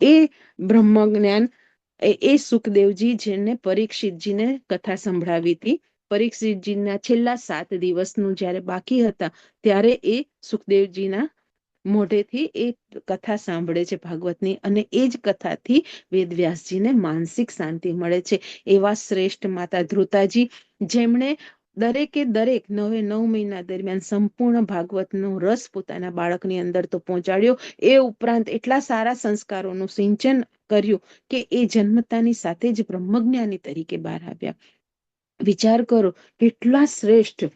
એ બ્રહ્મજ્ઞાન એ સુખદેવજી જેને પરીક્ષિતજીને કથા સંભળાવી હતી, પરીક્ષિતજીના છેલ્લા 7 દિવસનું જ્યારે બાકી હતા ત્યારે એ સુખદેવજીના મોઢેથી એ કથા સાંભળે છે ભાગવતની. અને એ જ કથાથી વેદવ્યાસજીને માનસિક શાંતિ મળે છે. એવા શ્રેષ્ઠ માતા ધ્રુતાજી, જેમણે દરેકે દરેક 9 મહિના દરમિયાન સંપૂર્ણ ભાગવતનો રસ પોતાના બાળકની અંદર તો પહોંચાડ્યો, એ ઉપરાંત એટલા સારા સંસ્કારોનું સિંચન કર્યું કે એ જન્મતાની સાથે જ બ્રહ્મજ્ઞાની તરીકે બહાર આવ્યા. વિચાર કરો કેટલા શ્રેષ્ઠ.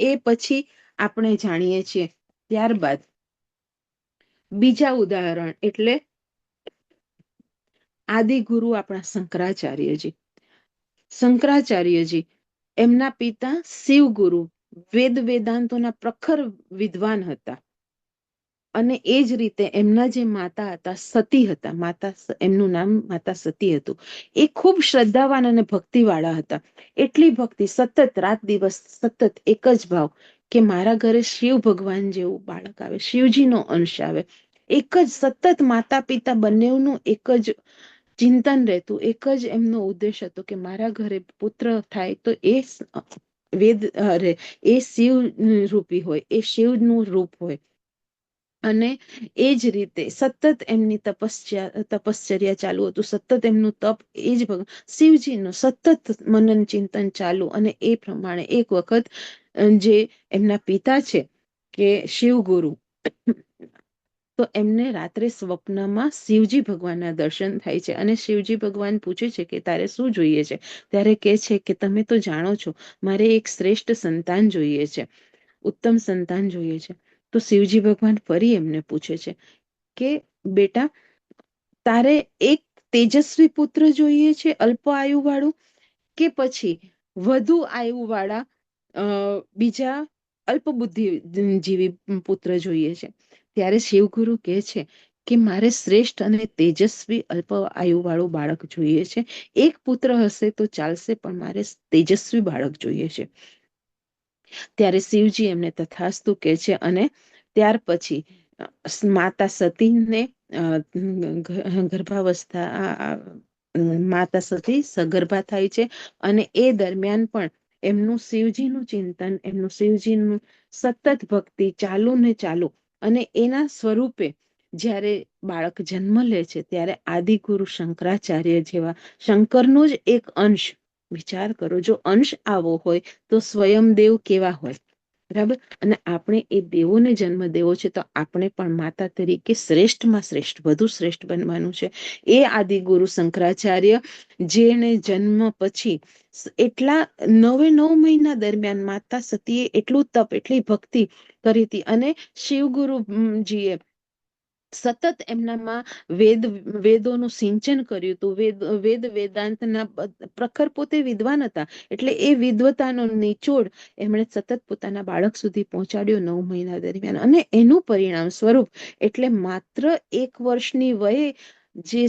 એ પછી આપણે જાણીએ છીએ. ત્યારબાદ બીજા ઉદાહરણ એટલે આદિગુરુ આપણા શંકરાચાર્યજી. શંકરાચાર્યજી, એમના પિતા શિવગુરુ વેદ વેદાંતોના પ્રખર વિદ્વાન હતા. અને એ જ રીતે એમના જે માતા હતા સતી હતા, એમનું નામ માતા સતી હતું. એ ખૂબ શ્રદ્ધાવાન અને ભક્તિવાળા હતા. એટલી ભક્તિ, સતત રાત દિવસ સતત એક જ ભાવ કે મારા ઘરે શિવ ભગવાન જેવું બાળક આવે, શિવજીનો અંશ આવે. એક જ સતત માતા પિતા બંનેનું એક જ ચિંતન રહેતું, એક જ એમનો ઉદ્દેશ હતો કે મારા ઘરે પુત્ર થાય તો એ વેદ, અરે એ શિવ રૂપી હોય, એ શિવનું રૂપ હોય. અને એ જ રીતે સતત એમની તપશ્ચર્યા ચાલુ હતું, સતત એમનું તપ, એ જ શિવજીનું સતત મનન ચિંતન ચાલુ. અને એ પ્રમાણે એક વખત જે એમના પિતા છે કે શિવગુરુ, તો એમને રાત્રે સ્વપ્નમાં શિવજી ભગવાનના દર્શન થાય છે અને શિવજી ભગવાન પૂછે છે કે તારે શું જોઈએ છે? ત્યારે કહે છે કે તમે તો જાણો છો, મારે એક શ્રેષ્ઠ સંતાન જોઈએ છે, ઉત્તમ સંતાન જોઈએ છે. તો શિવજી ભગવાન ફરી એમને પૂછે છે કે બેટા, તારે એક તેજસ્વી પુત્ર જોઈએ છે અલ્પ આયુ વાળું, કે પછી વધુ આયુ વાળા બીજા અલ્પ બુદ્ધિ જીવી પુત્ર જોઈએ છે? ત્યારે શિવગુરુ કહે છે કે મારે શ્રેષ્ઠ અને તેજસ્વી અલ્પ આયુ વાળું બાળક જોઈએ છે. એક પુત્ર હશે તો ચાલશે, પણ મારે તેજસ્વી બાળક જોઈએ છે. ત્યારે શિવજી એમને તથાસ્તુ કહે છે અને ત્યાર પછી માતા સતીને ગર્ભાવસ્થા, માતા સતી સગર્ભા થાય છે. અને એ દરમિયાન પણ એમનું શિવજીનું ચિંતન, એમનું શિવજીનું સતત ભક્તિ ચાલુ ને ચાલુ. અને એના સ્વરૂપે જ્યારે બાળક જન્મ લે છે ત્યારે આદિગુરુ શંકરાચાર્ય જેવા શંકરનો જ એક અંશ, વિચાર કરો, જો અંશ આવો હોય તો સ્વયં દેવ કેવા હોય, બરાબર? અને આપણે એ દેવોને જન્મ દેવો છે, તો આપણે પણ માતા તરીકે શ્રેષ્ઠમાં શ્રેષ્ઠ, વધુ શ્રેષ્ઠ બનવાનું છે. એ આદિગુરુ શંકરાચાર્ય, જેને જન્મ પછી એટલા 9 મહિના દરમિયાન માતા સતીએ એટલું તપ, એટલી ભક્તિ કરી હતી. અને શિવગુરુજીએ સતત એમનામાં વેદોનું સિંચન કર્યું હતું. વેદાંતના પ્રખર પોતે વિદ્વાન હતા, એટલે એ વિદ્વતાનો નિચોડ એમણે સતત પોતાના બાળક સુધી પહોંચાડ્યો 9 મહિના દરમિયાન. અને એનું પરિણામ સ્વરૂપ, એટલે માત્ર 1 વર્ષની વયે જે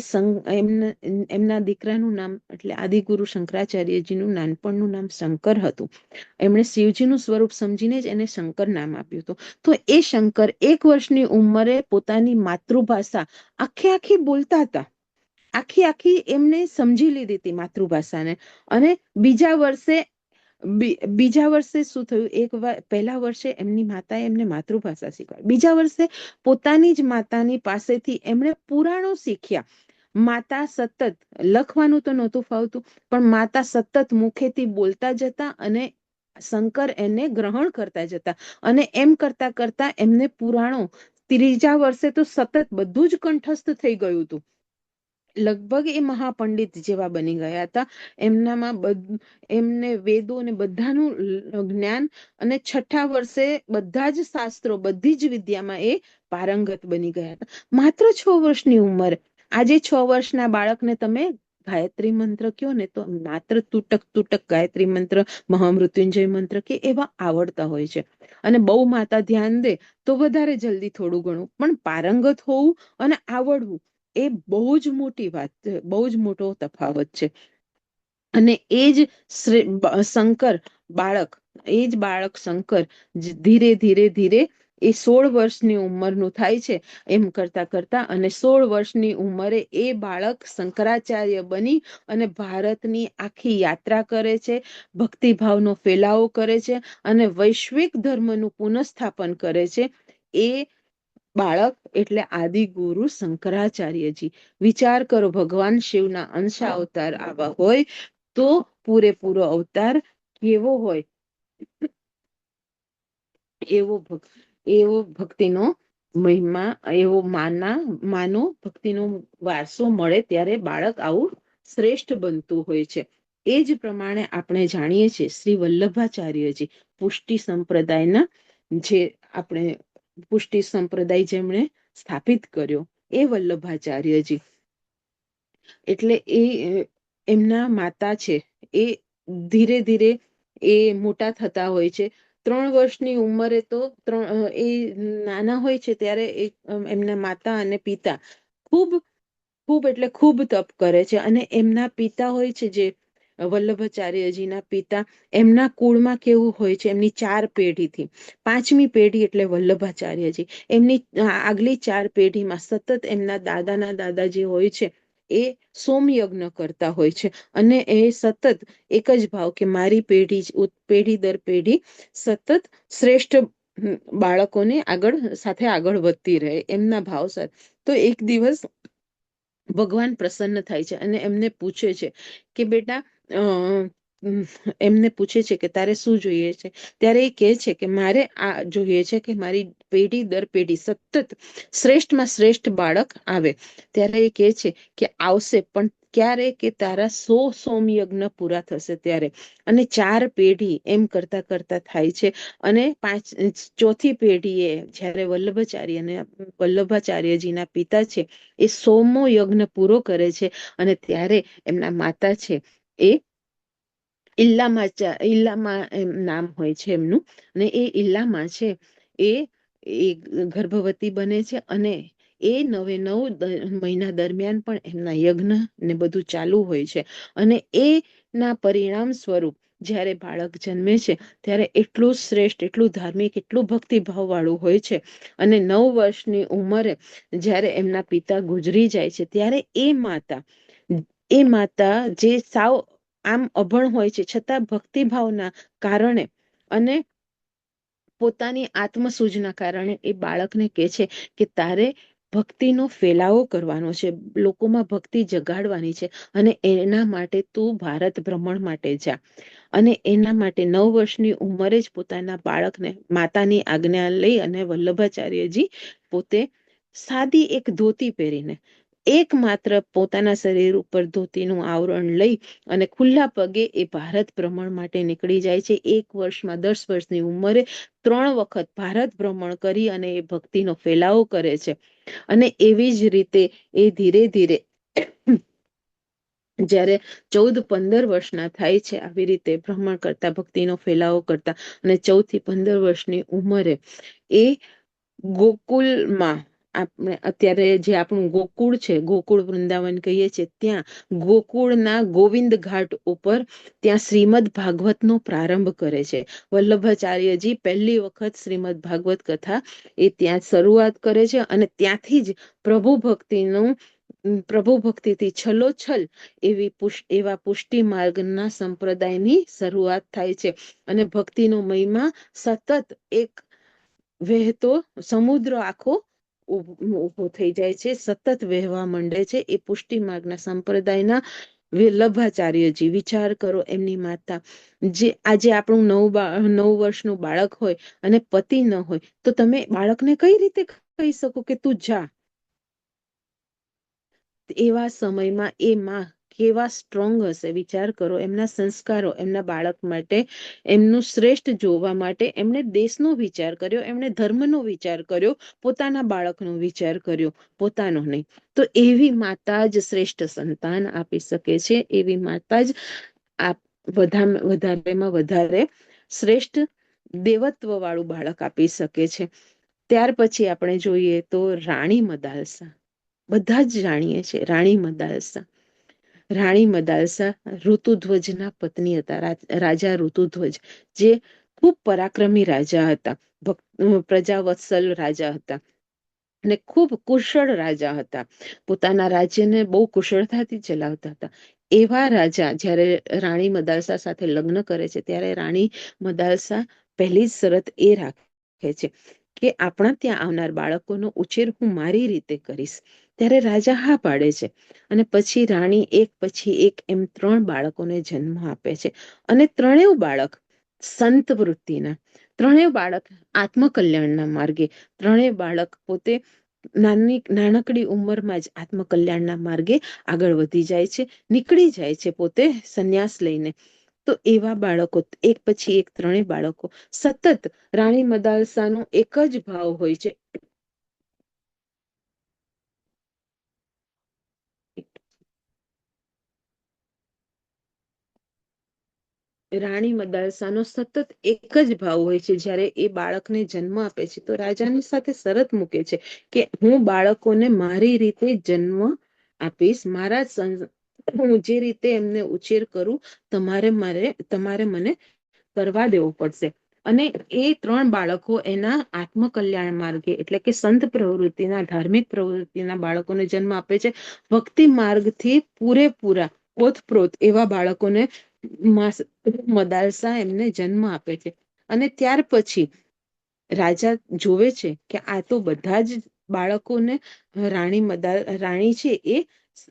એમના દીકરાનું નામ, એટલે આદિગુરુ શંકરાચાર્યજીનું નાનપણનું નામ શંકર હતું. એમણે શિવજીનું સ્વરૂપ સમજીને જ એને શંકર નામ આપ્યું હતું. તો એ શંકર 1 વર્ષની ઉંમરે પોતાની માતૃભાષા આખી બોલતા હતા, આખી એમને સમજી લીધી હતી માતૃભાષાને. અને બીજા વર્ષે શું થયું, પહેલા વર્ષે એમની માતાએ એમને માતૃભાષા શીખવાડી, બીજા વર્ષે પોતાની જ માતાની પાસેથી એમણે પુરાણો શીખ્યા. માતા સતત, લખવાનું તો નહોતું ફાવતું, પણ માતા સતત મુખેથી બોલતા જતા અને શંકર એને ગ્રહણ કરતા જતા. અને એમ કરતા કરતા એમને પુરાણો, ત્રીજા વર્ષે તો સતત બધું જ કંઠસ્થ થઈ ગયું હતું. લગભગ એ મહાપંડિત જેવા બની ગયા હતા. એમનામાં એમને વેદો અને બધાનું જ્ઞાન, અને 6થા વર્ષે બધા જ શાસ્ત્રો, બધી જ વિદ્યામાં એ પારંગત બની ગયા હતા, માત્ર 6 વર્ષની ઉંમર. આજે 6 વર્ષના બાળકને તમે ગાયત્રી મંત્ર કયો ને, તો માત્ર તૂટક ગાયત્રી મંત્ર, મહામૃત્યુંજય મંત્ર કે એવા આવડતા હોય છે. અને બહુ માતા ધ્યાન દે તો વધારે જલ્દી થોડું ઘણું, પણ પારંગત હોવું અને આવડવું એ બહુ જ મોટી વાત છે, બહુ જ મોટો તફાવત છે. અને એ જ બાળક શંકર ધીરે ધીરે એ 16 વર્ષની ઉંમરનું થાય છે. એમ કરતા કરતા અને 16 વર્ષની ઉંમરે એ બાળક શંકરાચાર્ય બની અને ભારતની આખી યાત્રા કરે છે, ભક્તિભાવનો ફેલાવો કરે છે અને વૈશ્વિક ધર્મનું પુનઃસ્થાપન કરે છે. એ બાળક એટલે આદિગુરુ શંકરાચાર્યજી. વિચાર કરો, ભગવાન શિવના અંશા અવતાર આવા હોય તો પૂરેપૂરો અવતાર કેવો હોય, એવો ભક્તિનો મહિમા, એવો માનો ભક્તિનો વારસો મળે ત્યારે બાળક આવું શ્રેષ્ઠ બનતું હોય છે. એ જ પ્રમાણે આપણે જાણીએ છીએ શ્રી વલ્લભાચાર્યજી, પુષ્ટિ સંપ્રદાયના, જે આપણે પુષ્ટિ સંપ્રદાય જેમણે સ્થાપિત કર્યો, એ વલ્લભાચાર્યજી. એટલે એમના માતા છે, એ ધીરે ધીરે એ મોટા થતા હોય છે. 3 વર્ષની ઉંમરે તો એ નાના હોય છે ત્યારે એમના માતા અને પિતા ખૂબ ખૂબ એટલે ખૂબ તપ કરે છે. અને એમના પિતા હોય છે, જે વલ્લભાચાર્યજીના પિતા, એમના કુળમાં કેવું હોય છે, એમની 4 પેઢીથી 5મી પેઢી એટલે વલ્લભાચાર્યજી, એમની આગલી 4 પેઢીમાં સતત એમના દાદાના દાદા જે હોય છે એ સોમયજ્ઞ કરતા હોય છે. અને એ સતત એક જ ભાવ કે મારી પેઢી દર પેઢી સતત શ્રેષ્ઠ બાળકોને સાથે આગળ વધતી રહે એમના ભાવ સાથે. તો એક દિવસ ભગવાન પ્રસન્ન થાય છે અને એમને પૂછે છે કે બેટા એમને પૂછે છે કે તારે શું જોઈએ છે. ત્યારે એ કહે છે કે મારે આ જોઈએ છે કે મારી પેઢી દર પેઢી સતત શ્રેષ્ઠમાં શ્રેષ્ઠ બાળક આવે. ત્યારે એ કહે છે કે આવશે, પણ ક્યારે? કે તારા 100 સોમયજ્ઞ પૂરા થશે ત્યારે. અને 4 પેઢી એમ કરતા કરતા થાય છે. અને ચોથી પેઢીએ જ્યારે વલ્લભાચાર્યજીના પિતા છે એ 100મો યજ્ઞ પૂરો કરે છે. અને ત્યારે એમના માતા છે એ ઈલ્લામાં એમ નામ હોય છે એમનું. અને એ ઈલ્લામાં છે એ ગર્ભવતી બને છે. અને એ 9 મહિના દરમિયાન પણ એમના યજ્ઞ ને બધું ચાલુ હોય છે. અને એના પરિણામ સ્વરૂપ જ્યારે બાળક જન્મે છે ત્યારે એટલું શ્રેષ્ઠ, એટલું ધાર્મિક, એટલું ભક્તિભાવ વાળું હોય છે. અને 9 વર્ષની ઉંમરે જ્યારે એમના પિતા ગુજરી જાય છે ત્યારે એ માતા જે સાવ આમ અભણ હોય છે છતાં ભક્તિભાવના કારણે અને પોતાની આત્મસૂઝના કારણે એ બાળકને કહે છે કે તારે ભક્તિનો ફેલાવો કરવાનો છે, લોકોમાં ભક્તિ જગાડવાની છે. અને એના માટે તું ભારત ભ્રમણ માટે જા. અને એના માટે 9 વર્ષની ઉંમરે જ પોતાના બાળકને માતાની આજ્ઞા લઈ અને વલ્લભાચાર્યજી પોતે સાદી એક ધોતી પહેરીને, એકમાત્ર પોતાના શરીર ઉપર ધોતીનું આવરણ લઈ અને ખુલ્લા પગે એ ભારત ભ્રમણ માટે નીકળી જાય છે. 1 વર્ષમાં 10 વર્ષની ઉંમરે 3 વખત ભારત ભ્રમણ કરી અને એ ભક્તિનો ફેલાવો કરે છે. અને એવી જ રીતે એ ધીરે ધીરે જ્યારે 14-15 વર્ષના થાય છે આવી રીતે ભ્રમણ કરતા, ભક્તિનો ફેલાવો કરતા, અને 14 થી 15 વર્ષની ઉંમરે એ ગોકુલમાં, આપણે અત્યારે જે આપણું ગોકુળ છે, ગોકુળ વૃંદાવન કહીએ છીએ, ત્યાં ગોકુળના ગોવિંદ ઘાટ ઉપર ત્યાં શ્રીમદ ભાગવતનો પ્રારંભ કરે છે. વલ્લભાચાર્યજી પહેલી વખત શ્રીમદ ભાગવત કથા એ ત્યાં શરૂઆત કરે છે. અને ત્યાંથી જ પ્રભુ ભક્તિથી છલોછલ એવા પુષ્ટિ માર્ગના સંપ્રદાયની શરૂઆત થાય છે. અને ભક્તિનો મહિમા સતત એક વહેતો સમુદ્ર આખો ઉભો થઈ જાય છે, સતત વહેવા માંડે છે. એ પુષ્ટિ માર્ગના સંપ્રદાયના વલ્લભાચાર્યજી, વિચાર કરો એમની માતા, જે આજે આપણું 9 વર્ષનું બાળક હોય અને પતિ ન હોય તો તમે બાળકને કઈ રીતે કહી શકો કે તું જા? એવા સમયમાં એ માં કેવા સ્ટ્રોંગ હશે, વિચાર કરો. એમના સંસ્કારો એમના બાળક માટે, એમનું શ્રેષ્ઠ જોવા માટે એમણે દેશનો વિચાર કર્યો, એમણે ધર્મનો વિચાર કર્યો, પોતાના બાળકનો વિચાર કર્યો, પોતાનો નહીં. તો એવી માતા જ શ્રેષ્ઠ સંતાન આપી શકે છે. એવી માતા જ વધારેમાં વધારે શ્રેષ્ઠ દેવત્વ વાળું બાળક આપી શકે છે. ત્યાર પછી આપણે જોઈએ તો રાણી મદાલસા. બધા જ જાણીએ છીએ રાણી મદાલસા. રાણી મદાલસા ઋતુધ્વજના પત્ની હતા, રાજા ઋતુધ્વજ, જે ખૂબ પરાક્રમી રાજા હતા, પ્રજાવત્સલ રાજા હતા અને ખૂબ કુશળ રાજા હતા. પોતાના રાજ્યને બહુ કુશળતાથી ચલાવતા હતા. એવા રાજા જ્યારે રાણી મદાલસા સાથે લગ્ન કરે છે ત્યારે રાણી મદાલસા પહેલી જ શરત એ રાખે છે કે આપણા ત્યાં આવનાર બાળકોનો ઉછેર હું મારી રીતે કરીશ. ત્યારે રાજા હા પાડે છે. અને પછી રાણી એક પછી એક એમ 3 બાળકોને જન્મ આપે છે. અને 3 બાળક સંત વૃત્તિના, 3 બાળક આત્મકલ્યાણના માર્ગે, 3 બાળક પોતે નાનકડી ઉંમરમાં જ આત્મકલ્યાણના માર્ગે આગળ વધી જાય છે, નીકળી જાય છે પોતે સંન્યાસ લઈને. તો એવા બાળકો એક પછી એક 3 બાળકો સતત રાણી મદાલસાનો એક જ ભાવ હોય છે. રાણી મદાલસાનો સતત એક જ ભાવ હોય છે. જ્યારે એ બાળકને જન્મ આપે છે તો રાજાની સાથે શરત મૂકે છે કે હું બાળકોને મારી રીતે જન્મ આપીશ, હું જે રીતે એમને ઉછેર કરું તમારે મને કરવા દેવું પડશે. અને એ 3 બાળકો એના આત્મકલ્યાણ માર્ગે, એટલે કે સંત પ્રવૃત્તિના, ધાર્મિક પ્રવૃત્તિના બાળકોને જન્મ આપે છે. ભક્તિ માર્ગથી પૂરેપૂરા ઓતપ્રોત એવા બાળકોને મદાલસા એમને જન્મ આપે છે. અને ત્યાર પછી રાજા જોવે છે કે આ તો બધા જ બાળકોને રાણી છે એ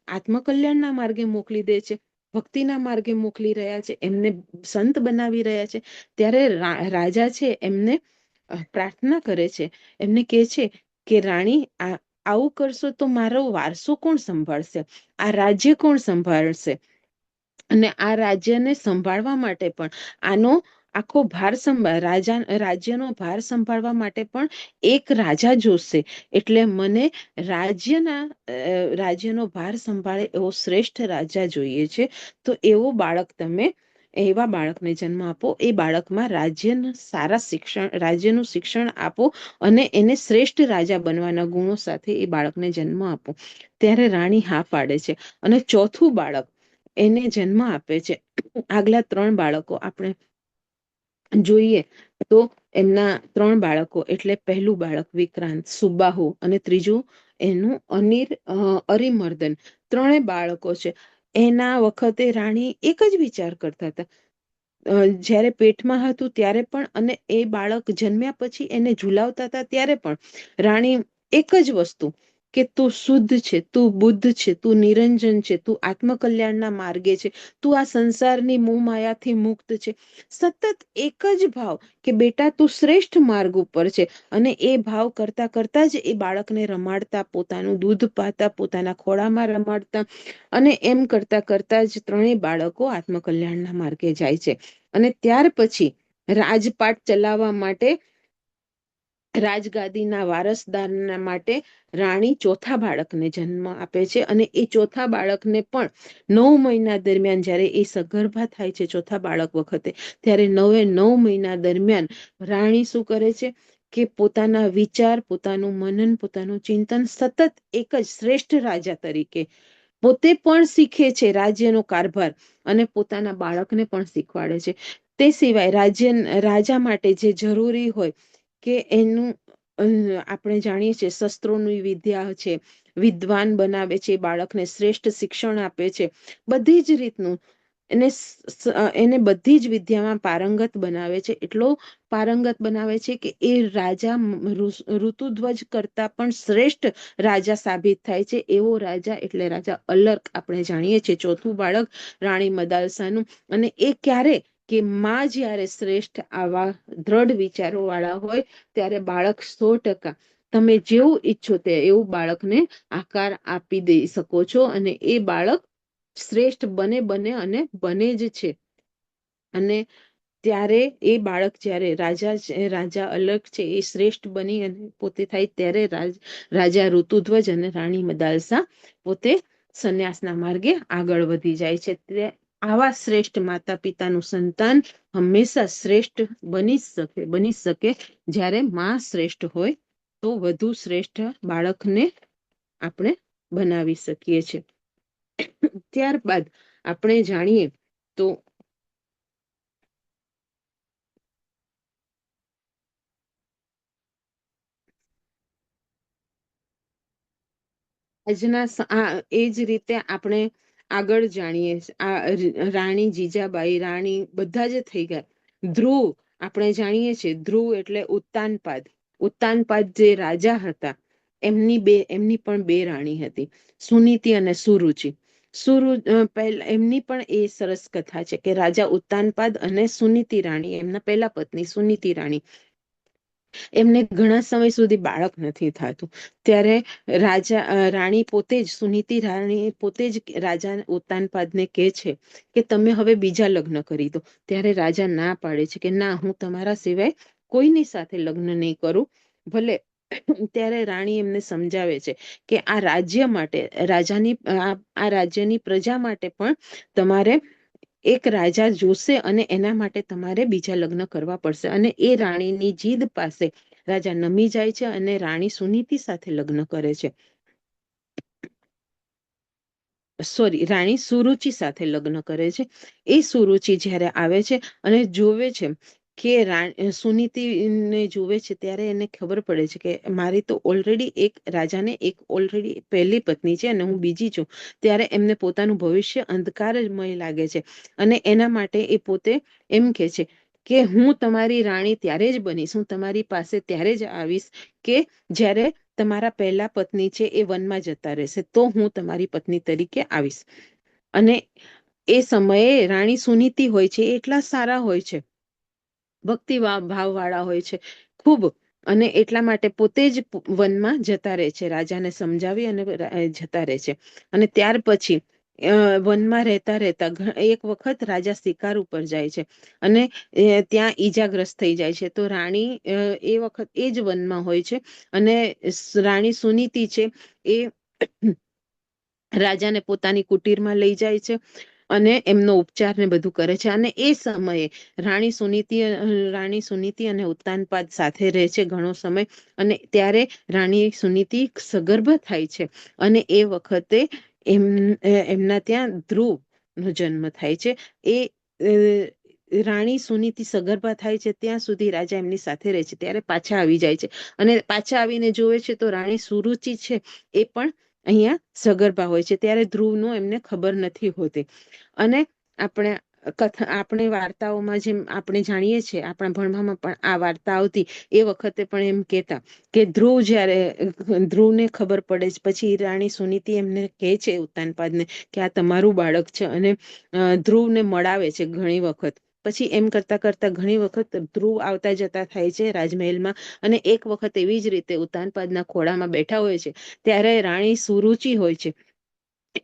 આત્મકલ્યાણના માર્ગે મોકલી દે છે, ભક્તિના માર્ગે મોકલી રહ્યા છે, એમને સંત બનાવી રહ્યા છે. ત્યારે રાજા છે એમને પ્રાર્થના કરે છે, એમને કહે છે કે રાણી આવું કરશો તો મારો વારસો કોણ સંભાળશે, આ રાજ્ય કોણ સંભાળશે? અને આ રાજ્યને સંભાળવા માટે પણ આનો આખો ભાર રાજ્યનો ભાર સંભાળવા માટે પણ એક રાજા જોશે. એટલે મને રાજ્યનો ભાર સંભાળે એવો શ્રેષ્ઠ રાજા જોઈએ છે. તો એવા બાળકને જન્મ આપો, એ બાળકમાં રાજ્યનું શિક્ષણ આપો અને એને શ્રેષ્ઠ રાજા બનવાના ગુણો સાથે એ બાળકને જન્મ આપો. ત્યારે રાણી હા પાડે છે અને ચોથું બાળક એને જન્મ આપે છે. આગલા 3 બાળકો આપણે જોઈએ તો એમના 3 બાળકો એટલે પહેલું બાળક વિક્રાંત, સુબાહુ અને ત્રીજું એનું અરિમર્દન. 3 બાળકો છે. એના વખતે રાણી એક જ વિચાર કરતા હતા. જ્યારે પેટમાં હતું ત્યારે પણ અને એ બાળક જન્મ્યા પછી એને ઝુલાવતા હતા ત્યારે પણ રાણી એક જ વસ્તુ કે તું શુદ્ધ છે, તું બુદ્ધ છે, તું નિરંજન છે, તું આત્મકલ્યાણના માર્ગે છે, તું આ સંસારની મોહ માયાથી મુક્ત છે. સતત એક જ ભાવ કે બેટા તું શ્રેષ્ઠ માર્ગ ઉપર છે. અને એ ભાવ કરતા કરતા જ એ બાળકને રમાડતા, પોતાનું દૂધ પાતા, પોતાના ખોળામાં રમાડતા અને એમ કરતા કરતા જ 3 બાળકો આત્મકલ્યાણના માર્ગે જાય છે. અને ત્યાર પછી રાજપાટ ચલાવવા માટે, રાજગાદીના વારસદારના માટે રાણી ચોથા બાળકને જન્મ આપે છે. અને એ ચોથા બાળકને પણ 9 મહિના દરમિયાન જ્યારે એ સગર્ભા થાય છે ચોથા બાળક વખતે, ત્યારે 9 મહિના દરમિયાન રાણી શું કરે છે કે પોતાના વિચાર, પોતાનું મનન, પોતાનું ચિંતન સતત એક જ શ્રેષ્ઠ રાજા તરીકે પોતે પણ શીખે છે રાજ્યનો કારભાર અને પોતાના બાળકને પણ શીખવાડે છે. તે સિવાય રાજા માટે જે જરૂરી હોય કે એનું આપણે જાણીએ છીએ શસ્ત્રોની વિદ્યા છે, વિદ્વાન બનાવે છે, બાળકને શ્રેષ્ઠ શિક્ષણ આપે છે, બધી જ રીતનું એને બધી જ વિદ્યામાં પારંગત બનાવે છે. એટલો પારંગત બનાવે છે કે એ રાજા ઋતુધ્વજ કરતા પણ શ્રેષ્ઠ રાજા સાબિત થાય છે. એવો રાજા એટલે રાજા અલર્ક આપણે જાણીએ છીએ, ચોથું બાળક રાણી મદાલસાનું. અને એ ક્યારે કે માં જ્યારે શ્રેષ્ઠ આવા દ્રઢ વિચારો વાળા હોય ત્યારે બાળક 100% તમે જેવું ઈચ્છો તે એવું બાળકને આકાર આપી દઈ શકો છો અને એ બાળક શ્રેષ્ઠ બને અને બને જ છે. અને ત્યારે એ બાળક જ્યારે રાજા અલગ છે એ શ્રેષ્ઠ બની અને પોતે થાય ત્યારે રાજા ઋતુધ્વજ અને રાણી મદાલસા પોતે સંન્યાસના માર્ગે આગળ વધી જાય છે. આવા શ્રેષ્ઠ માતા પિતાનું સંતાન હંમેશા શ્રેષ્ઠ બની શકે જ્યારે માં શ્રેષ્ઠ હોય તો વધુ શ્રેષ્ઠ બાળકને આપણે બનાવી શકીએ છીએ. ત્યારબાદ આપણે જાણીએ તો એ જ રીતે આપણે આગળ જાણીએ આ રાણી જીજાબાઈ, રાણી બધા જ થઈ ગયા. ધ્રુવ આપણે જાણીએ છીએ, ધ્રુવ એટલે ઉત્તાનપાદ જે રાજા હતા એમની પણ 2 રાણી હતી, સુનીતિ અને સુરુચિ. એમની પણ એ સરસ કથા છે કે રાજા ઉત્તાનપાદ અને સુનીતિ રાણી, એમના પહેલા પત્ની સુનીતિ રાણી, એમને ઘણા સમય સુધી બાળક નથી થતું. ત્યારે રાણી પોતે જ સુનીતિ રાણી પોતે જ રાજા ઉત્તાનપાદને કહે છે કે તમે હવે બીજા લગ્ન કરી દો. ત્યારે રાજા ના પાડે છે કે ના, હું તમારા સિવાય કોઈની સાથે લગ્ન નહીં કરું. ભલે ત્યારે રાણી એમને સમજાવે છે કે આ રાજ્ય માટે આ રાજ્યની પ્રજા માટે પણ તમારે એક રાજા જોશે અને એના માટે તમારે બીજા લગ્ન કરવા પડશે. અને એ રાણીની જીદ પાસે રાજા નમી જાય છે અને રાણી સુનીતિ સાથે લગ્ન કરે છે. રાણી સુરુચિ સાથે લગ્ન કરે છે. એ સુરુચિ જ્યારે આવે છે અને જોવે છે કે સુનીતિને જોવે છે ત્યારે એને ખબર પડે છે કે મારી તો ઓલરેડી એક ઓલરેડી પહેલી પત્ની છે અને હું બીજી છું. ત્યારે એમને પોતાનું ભવિષ્ય અંધકારમય લાગે છે અને એના માટે એ પોતે એમ કે છે કે હું તમારી રાણી ત્યારે જ બનીશ, હું તમારી પાસે ત્યારે જ આવીશ કે જ્યારે તમારા પહેલા પત્ની છે એ વનમાં જતા રહેશે, તો હું તમારી પત્ની તરીકે આવીશ. અને એ સમયે રાણી સુનીતિ હોય છે, એટલા સારા હોય છે, ભક્તિ ભાવવાળા હોય છે ખૂબ. અને એટલા માટે પોતે જ વનમાં જતા રહે છે, રાજાને સમજાવી અને જતા રહે છે. અને ત્યાર પછી વનમાં રહેતા રહેતા એક વખત રાજા શિકાર ઉપર જાય છે અને ત્યાં ઈજાગ્રસ્ત થઈ જાય છે. તો રાણી એ વખત એ જ વનમાં હોય છે અને રાણી સુનીતિ છે એ રાજાને પોતાની કુટીરમાં લઈ જાય છે અને એમનો ઉપચાર ને બધું કરે છે. અને એ સમયે રાણી સુનીતિ અને ઉત્તાનપાદ સાથે રહે છે ઘણો સમય. અને ત્યારે રાણી સુનીતિ સગર્ભ થાય છે અને એ વખતે એમના ત્યાં ધ્રુવ નો જન્મ થાય છે. રાણી સુનીતિ સગર્ભા થાય છે ત્યાં સુધી રાજા એમની સાથે રહે છે. ત્યારે પાછા આવી જાય છે અને પાછા આવીને જોવે છે તો રાણી સુરુચિ છે એ પણ અહીંયા સગર્ભા હોય છે. ત્યારે ધ્રુવનું એમને ખબર નથી હોતી. અને આપણે વાર્તાઓમાં જેમ આપણે જાણીએ છીએ, આપણા ભણવામાં પણ આ વાર્તા આવતી, એ વખતે પણ એમ કેતા કે ધ્રુવને ખબર પડે છે પછી રાણી સુનીતિ એમને કહે છે ઉત્તાનપાદને કે આ તમારું બાળક છે. અને ધ્રુવને મળાવે છે ઘણી વખત. પછી એમ કરતા કરતા ઘણી વખત ધ્રુવ આવતા જતા થાય છે રાજમહેલમાં. અને એક વખત એવી જ રીતે ઉત્તાનપાદના ખોળામાં બેઠા હોય છે ત્યારે રાણી સુરુચિ હોય છે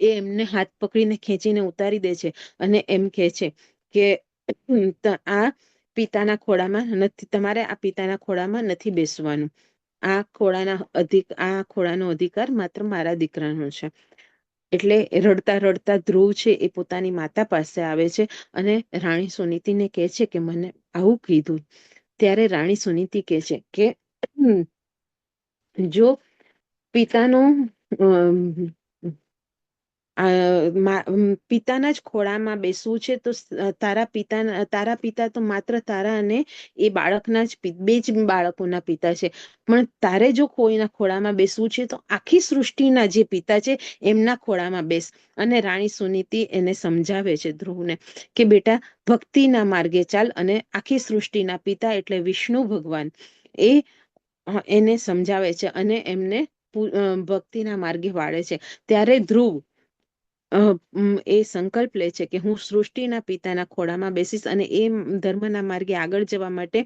એ એમને હાથ પકડીને ખેંચીને ઉતારી દે છે અને એમ કે છે કે આ પિતાના ખોળામાં નથી, તમારે આ પિતાના ખોળામાં નથી બેસવાનું. આ ખોળાનો અધિકાર માત્ર મારા દીકરાનો છે. એટલે રડતા રડતા ધ્રુવ છે એ પોતાની માતા પાસે આવે છે અને રાણી સુનીતિને કહે છે કે મને આવું કીધું. ત્યારે રાણી સુનીતિ કહે છે કે જો પિતાનો પિતાના જ ખોળામાં બેસવું છે તો તારા પિતા તો માત્ર તારા અને એ બાળકના જ બે જ બાળકોના પિતા છે. પણ તારે જો કોઈના ખોળામાં બેસવું છે તો આખી સૃષ્ટિના જે પિતા છે એમના ખોળામાં બેસ. અને રાણી સુનીતિ એને સમજાવે છે ધ્રુવને કે બેટા ભક્તિના માર્ગે ચાલ. અને આખી સૃષ્ટિના પિતા એટલે વિષ્ણુ ભગવાન એને સમજાવે છે અને એમને ભક્તિના માર્ગે વાળે છે. ત્યારે ધ્રુવ એ સંકલ્પ લે છે કે હું સૃષ્ટિના પિતાના ખોળામાં બેસીશ. અને એ ધર્મના માર્ગે આગળ જવા માટે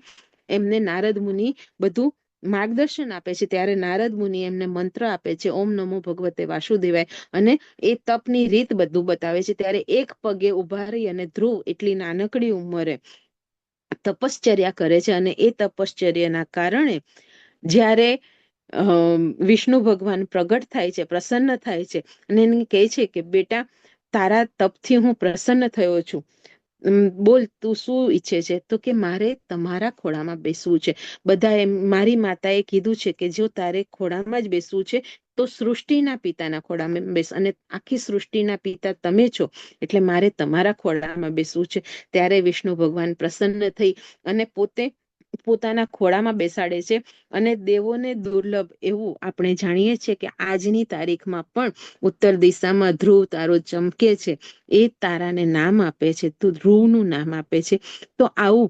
એમને નારદ મુનિ બધું માર્ગદર્શન આપે છે. ત્યારે નારદ મુનિ એમને મંત્ર આપે છે, ઓમ નમો ભગવતે વાસુદેવાય. અને એ તપની રીત બધું બતાવે છે. ત્યારે એક પગે ઉભા રહી અને ધ્રુવ એટલી નાનકડી ઉંમરે તપશ્ચર્યા કરે છે. અને એ તપશ્ચર્યાના કારણે જ્યારે વિષ્ણુ ભગવાન પ્રગટ થાય છે, પ્રસન્ન થાય છે અને એને કહે છે કે બેટા તારા તપથી હું પ્રસન્ન થયો છું, બોલ તું શું ઈચ્છે છે? તો કે મારે તમારા ખોળામાં બેસવું છે. મારી માતાએ કીધું છે કે જો તારે ખોળામાં જ બેસવું છે તો સૃષ્ટિના પિતાના ખોળામાં બેસ. અને આખી સૃષ્ટિના પિતા તમે છો એટલે મારે તમારા ખોળામાં બેસવું છે. ત્યારે વિષ્ણુ ભગવાન પ્રસન્ન થઈ અને પોતાના ખોળામાં બેસાડે છે. અને દેવોને દુર્લભ એવું આપણે જાણીએ છીએ કે આજની તારીખમાં પણ ઉત્તર દિશામાં ધ્રુવ તારો ચમકે છે. એ તારાને નામ આપે છે, તો ધ્રુવનું નામ આપે છે. તો આવું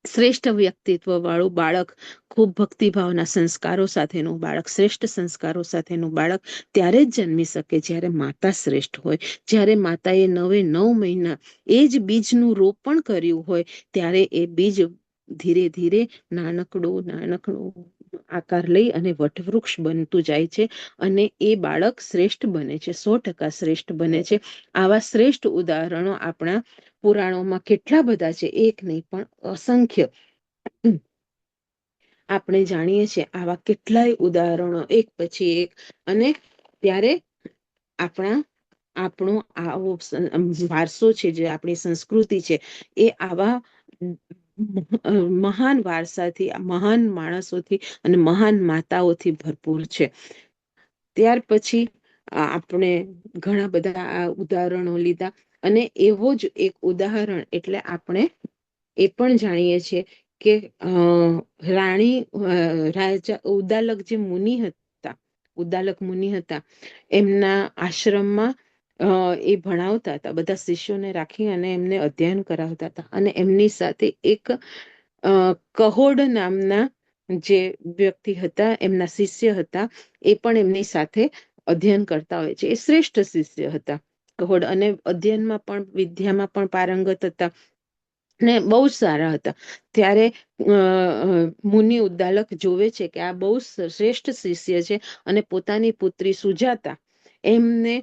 શ્રેષ્ઠ વ્યક્તિત્વ વાળું બાળક, ખૂબ ભક્તિભાવના સંસ્કારો સાથેનું બાળક, શ્રેષ્ઠ સંસ્કારો સાથેનું બાળક ત્યારે જ જન્મી શકે જ્યારે માતા શ્રેષ્ઠ હોય. જ્યારે માતાએ 9 મહિના એ જ બીજનું રોપણ કર્યું હોય ત્યારે એ બીજ ધીરે ધીરે નાનકડું આકાર લઈ અને વટવૃક્ષ બનતું જાય છે. અને એ બાળક શ્રેષ્ઠ બને છે, 100% શ્રેષ્ઠ બને છે. આવા શ્રેષ્ઠ ઉદાહરણો આપણા પુરાણોમાં કેટલા બધા છે, એક નહીં પણ અસંખ્ય આપણે જાણીએ છીએ. આવા કેટલાય ઉદાહરણો એક પછી એક. અને ત્યારે આપણો આવો વારસો છે, જે આપણી સંસ્કૃતિ છે, એ આવા મહાન વારસાથી, મહાન માણસોથી અને મહાન માતાઓથી ભરપૂર છે. ત્યાર પછી આપણે ઘણા બધા આ ઉદાહરણો લીધા. અને એવો જ એક ઉદાહરણ એટલે આપણે એ પણ જાણીએ છીએ કે રાજા ઉદ્દાલક મુનિ હતા, એમના આશ્રમમાં એ ભણાવતા હતા, બધા શિષ્યોને રાખી અને એમને અધ્યયન કરાવતા હતા. અને એમની સાથે એક કહોડ નામના જે વ્યક્તિ હતા, એમના શિષ્ય હતા, એ પણ એમની સાથે અધ્યયન કરતા હોય છે. એ શ્રેષ્ઠ શિષ્ય હતા કહોડ, અને અધ્યયનમાં પણ વિદ્યામાં પણ પારંગત હતા ને બહુ જ સારા હતા. ત્યારે મુનિ ઉદ્દાલક જોવે છે કે આ બહુ શ્રેષ્ઠ શિષ્ય છે, અને પોતાની પુત્રી સુજાતા એમને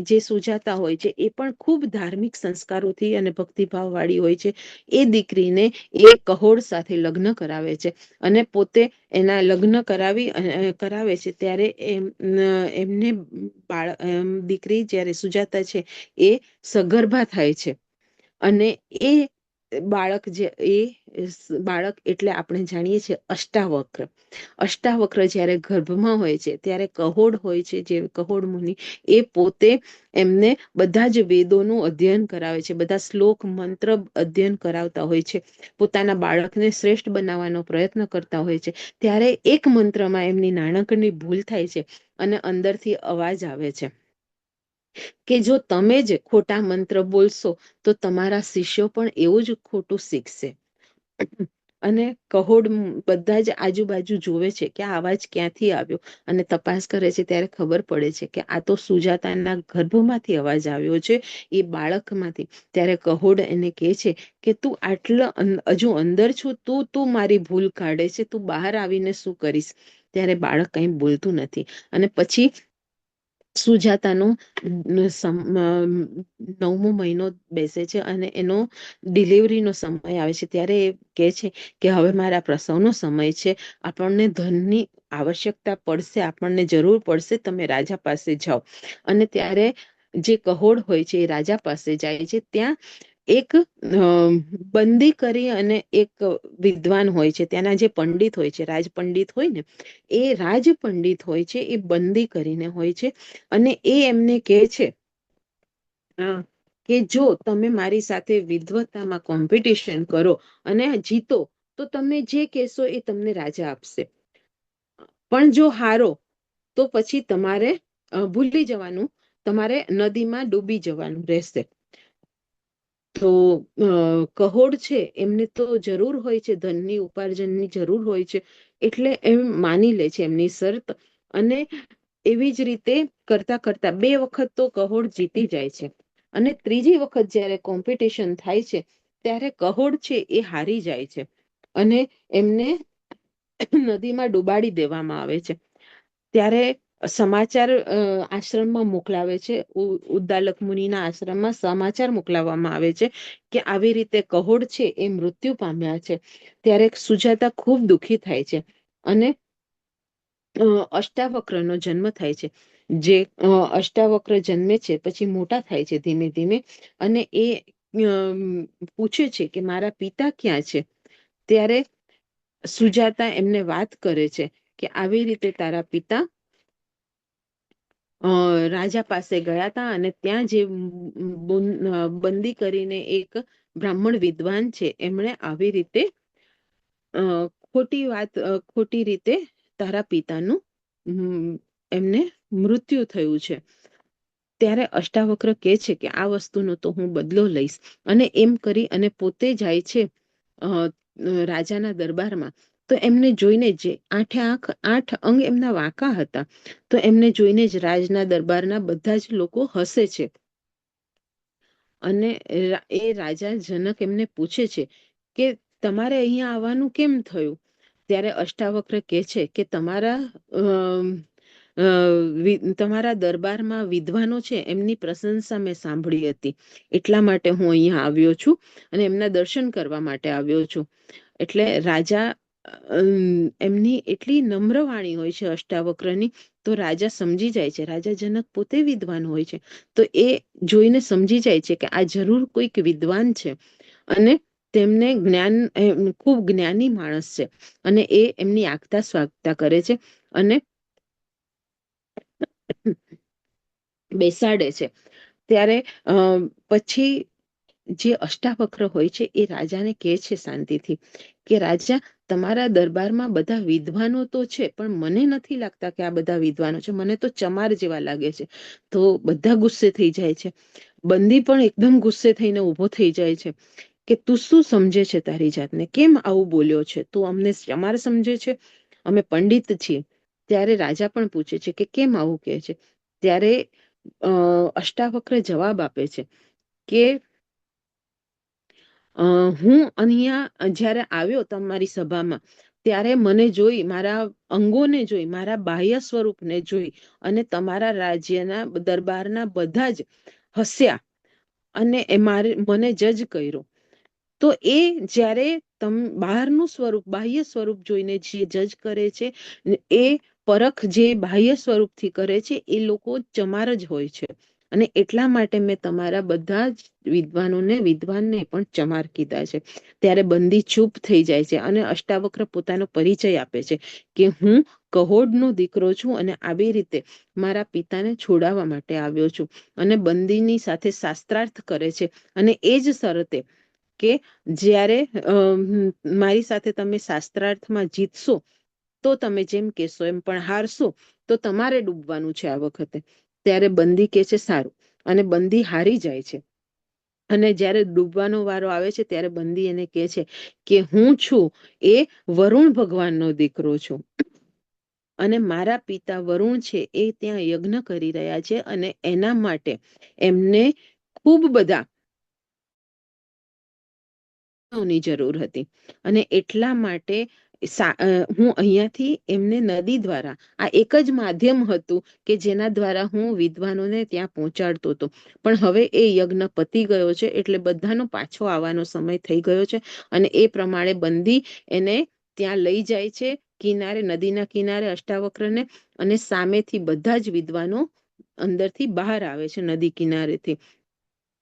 જે સુજાતા હોય છે એ પણ ખૂબ ધાર્મિક સંસ્કારોથી અને ભક્તિભાવ વાળી હોય છે. એ દીકરીને એ કહોડ સાથે લગ્ન કરાવે છે, અને પોતે એના લગ્ન કરાવે છે. ત્યારે એમને દીકરી જ્યારે સુજાતા છે એ સગર્ભા થાય છે. અને એ બાળક એટલે આપણે જાણીએ છીએ અષ્ટાવક્ર. અષ્ટાવક્ર જ્યારે ગર્ભમાં હોય છે ત્યારે કહોડ હોય છે, જે કહોડ મુનિ, એ પોતે એમને બધા જ વેદોનું અધ્યયન કરાવે છે, બધા શ્લોક મંત્ર અધ્યયન કરાવતા હોય છે, પોતાના બાળકને શ્રેષ્ઠ બનાવવાનો પ્રયત્ન કરતા હોય છે. ત્યારે એક મંત્રમાં એમની નાનકડી ભૂલ થાય છે, અને અંદરથી અવાજ આવે છે કે જો તમે જ ખોટા મંત્ર બોલશો તો તમારા શિષ્યો પણ એવું જ ખોટું શીખશે. અને કહોડ બધા જ આજુબાજુ જોવે છે કે આ અવાજ ક્યાંથી આવ્યો, અને તપાસ કરે છે. ત્યારે ખબર પડે છે કે આ તો સુજાતાના ગર્ભમાંથી અવાજ આવ્યો છે, એ બાળકમાંથી. ત્યારે કહોડ એને કહે છે કે તું આટલા હજુ અંદર છું, તું મારી ભૂલ કાઢે છે, તું બહાર આવીને શું કરીશ? ત્યારે બાળક કંઈ બોલતું નથી. અને પછી સુજાતાનો 9મો મહિનો બેસે છે, અને એનો ડિલિવરીનો સમય આવે છે. ત્યારે એ કહે છે કે હવે મારા પ્રસવનો સમય છે, આપણને ધનની આવશ્યકતા પડશે, આપણને જરૂર પડશે, તમે રાજા પાસે જાઓ. અને ત્યારે જે કહોડ હોય છે એ રાજા પાસે જાય છે. ત્યાં એક બંદી કરી અને એક વિદ્વાન હોય છે, ત્યાંના જે પંડિત હોય છે, રાજપંડિત હોય ને, એ રાજપંડિત હોય છે, એ બંદી કરીને હોય છે. અને એ એમને કહે છે કે જો તમે મારી સાથે વિદ્વતામાં કોમ્પિટિશન કરો અને જીતો તો તમે જે કહેશો એ તમને રાજા આપશે, પણ જો હારો તો પછી તમારે ભૂલી જવાનું, તમારે નદીમાં ડૂબી જવાનું રહેશે. તો કહોડ છે એમને તો જરૂર હોય છે, ધનની ઉપાર્જનની જરૂર હોય છે, એટલે એમ માની લે છે એમની શરત. અને એવી જ રીતે કરતા કરતા 2 વખત તો કહોડ જીતી જાય છે. અને ત્રીજી વખત જ્યારે કોમ્પિટિશન થાય છે ત્યારે કહોડ છે એ હારી જાય છે, અને એમને નદીમાં ડુબાડી દેવામાં આવે છે. ત્યારે સમાચાર આશ્રમમાં મોકલાવે છે, ઉદ્દાલક મુનિના આશ્રમમાં સમાચાર મોકલાવવામાં આવે છે કે આવી રીતે કહોડ છે એ મૃત્યુ પામ્યા છે. ત્યારે સુજાતા ખૂબ દુઃખી થાય છે, અને અષ્ટાવક્રનો જન્મ થાય છે. જે અષ્ટાવક્ર જન્મે છે પછી મોટા થાય છે ધીમે ધીમે, અને એ પૂછે છે કે મારા પિતા ક્યાં છે? ત્યારે સુજાતા એમને વાત કરે છે કે આવી રીતે તારા પિતા રાજા પાસે ગયા હતા, અને ત્યાં જે બંદી કરીને એક બ્રાહ્મણ વિદ્વાન છે, એમણે આવી રીતે ખોટી રીતે તારા પિતાનું એમને મૃત્યુ થયું છે. ત્યારે અષ્ટાવક્ર કહે છે કે આ વસ્તુનો તો હું બદલો લઈશ. અને એમ કરી અને પોતે જાય છે રાજાના દરબારમાં. તો એમને જોઈને જે 8 અંગ એમના વાંકા હતા, તો એમને જોઈને જ રાજના દરબારના બધા જ લોકો હસે છે. અને એ રાજા જનક એમને પૂછે છે કે તમારે અહીંયા આવવાનું કેમ થયું? ત્યારે અષ્ટાવક્ર કહે છે કે તમારા દરબારમાં વિદ્વાનો છે એમની પ્રશંસા મેં સાંભળી હતી, એટલા માટે હું અહીંયા આવ્યો છું, અને એમના દર્શન કરવા માટે આવ્યો છું. એટલે રાજા એમની એટલી નમ્ર વાણી હોય છે અષ્ટાવક્રની, તો રાજા સમજી જાય છે. રાજા જનક પોતે વિદ્વાન હોય છે, તો એ જોઈને સમજી જાય છે કે આ જરૂર કોઈક વિદ્વાન છે, અને તેમને ખૂબ જ્ઞાની માણસ છે. અને એ એમની આગતા સ્વાગતા કરે છે, અને બેસાડે છે. ત્યારે પછી જે અષ્ટાવક્ર હોય છે એ રાજાને કહે છે શાંતિથી કે રાજા, તમારા દરબારમાં બધા વિદ્વાનો તો છે, પણ મને નથી લાગતા કે આ બધા વિદ્વાનો છે, મને તો ચમાર જેવા લાગે છે. તો બધા ગુસ્સે થઈ જાય છે. બંદી પણ એકદમ ગુસ્સે થઈને ઉભો થઈ જાય છે કે તું શું સમજે છે તારી જાતને? કેમ આવું બોલ્યો છે? તું અમને ચમાર સમજે છે? અમે પંડિત છીએ. ત્યારે રાજા પણ પૂછે છે કે કેમ આવું કહે છે? ત્યારે અષ્ટાવક્ર જવાબ આપે છે કે હું અહીંયા જ્યારે આવ્યો તમારી સભામાં, ત્યારે મને જોઈ, મારા અંગોને જોઈ, મારા બાહ્ય સ્વરૂપને જોઈ અને તમારા રાજ્યના દરબારના બધા જ હસ્યા અને મને જજ કર્યો. તો એ જ્યારે બહારનું સ્વરૂપ, બાહ્ય સ્વરૂપ જોઈને જે જજ કરે છે, એ પરખ જે બાહ્ય સ્વરૂપથી કરે છે, એ લોકો ચમાર જ હોય છે. અને એટલા માટે મેં તમારા બધા જ વિદ્વાનને પણ ચમાર કીધા છે. ત્યારે બંદી ચૂપ થઈ જાય છે અને અષ્ટાવક્ર પોતાનો પરિચય આપે છે કે હું કહોડનો દીકરો છું અને આવી રીતે મારા પિતાને છોડાવવા માટે આવ્યો છું. અને બંદીની સાથે શાસ્ત્રાર્થ કરે છે અને એ જ શરતે કે જ્યારે મારી સાથે તમે શાસ્ત્રાર્થમાં જીતશો તો તમે જેમ કહેશો એમ, પણ હારશો તો તમારે ડૂબવાનું છે આ વખતે. ત્યારે બંદી કહે છે સારું, અને બંદી હારી જાય છે. અને જ્યારે ડૂબવાનો વારો આવે છે ત્યારે બંદી એને કહે છે કે હું છું એ વરુણ ભગવાનનો દીકરો છું અને મારા પિતા વરુણ છે એ ત્યાં યજ્ઞ કરી રહ્યા છે અને એના માટે એમને ખૂબ બધા ની જરૂર હતી અને એટલા માટે હું અહીંયાથી એમને નદી દ્વારા, આ એક જ માધ્યમ હતું કે જેના દ્વારા હું વિદ્વાનોને ત્યાં પહોંચાડતો હતો. પણ હવે એ યજ્ઞ પતી ગયો છે એટલે બધાનો પાછો આવવાનો સમય થઈ ગયો છે અને એ પ્રમાણે બંદી એને ત્યાં લઈ જાય છે કિનારે, નદીના કિનારે અષ્ટાવક્રને, અને સામેથી બધા જ વિદ્વાનો અંદરથી બહાર આવે છે, નદી કિનારેથી,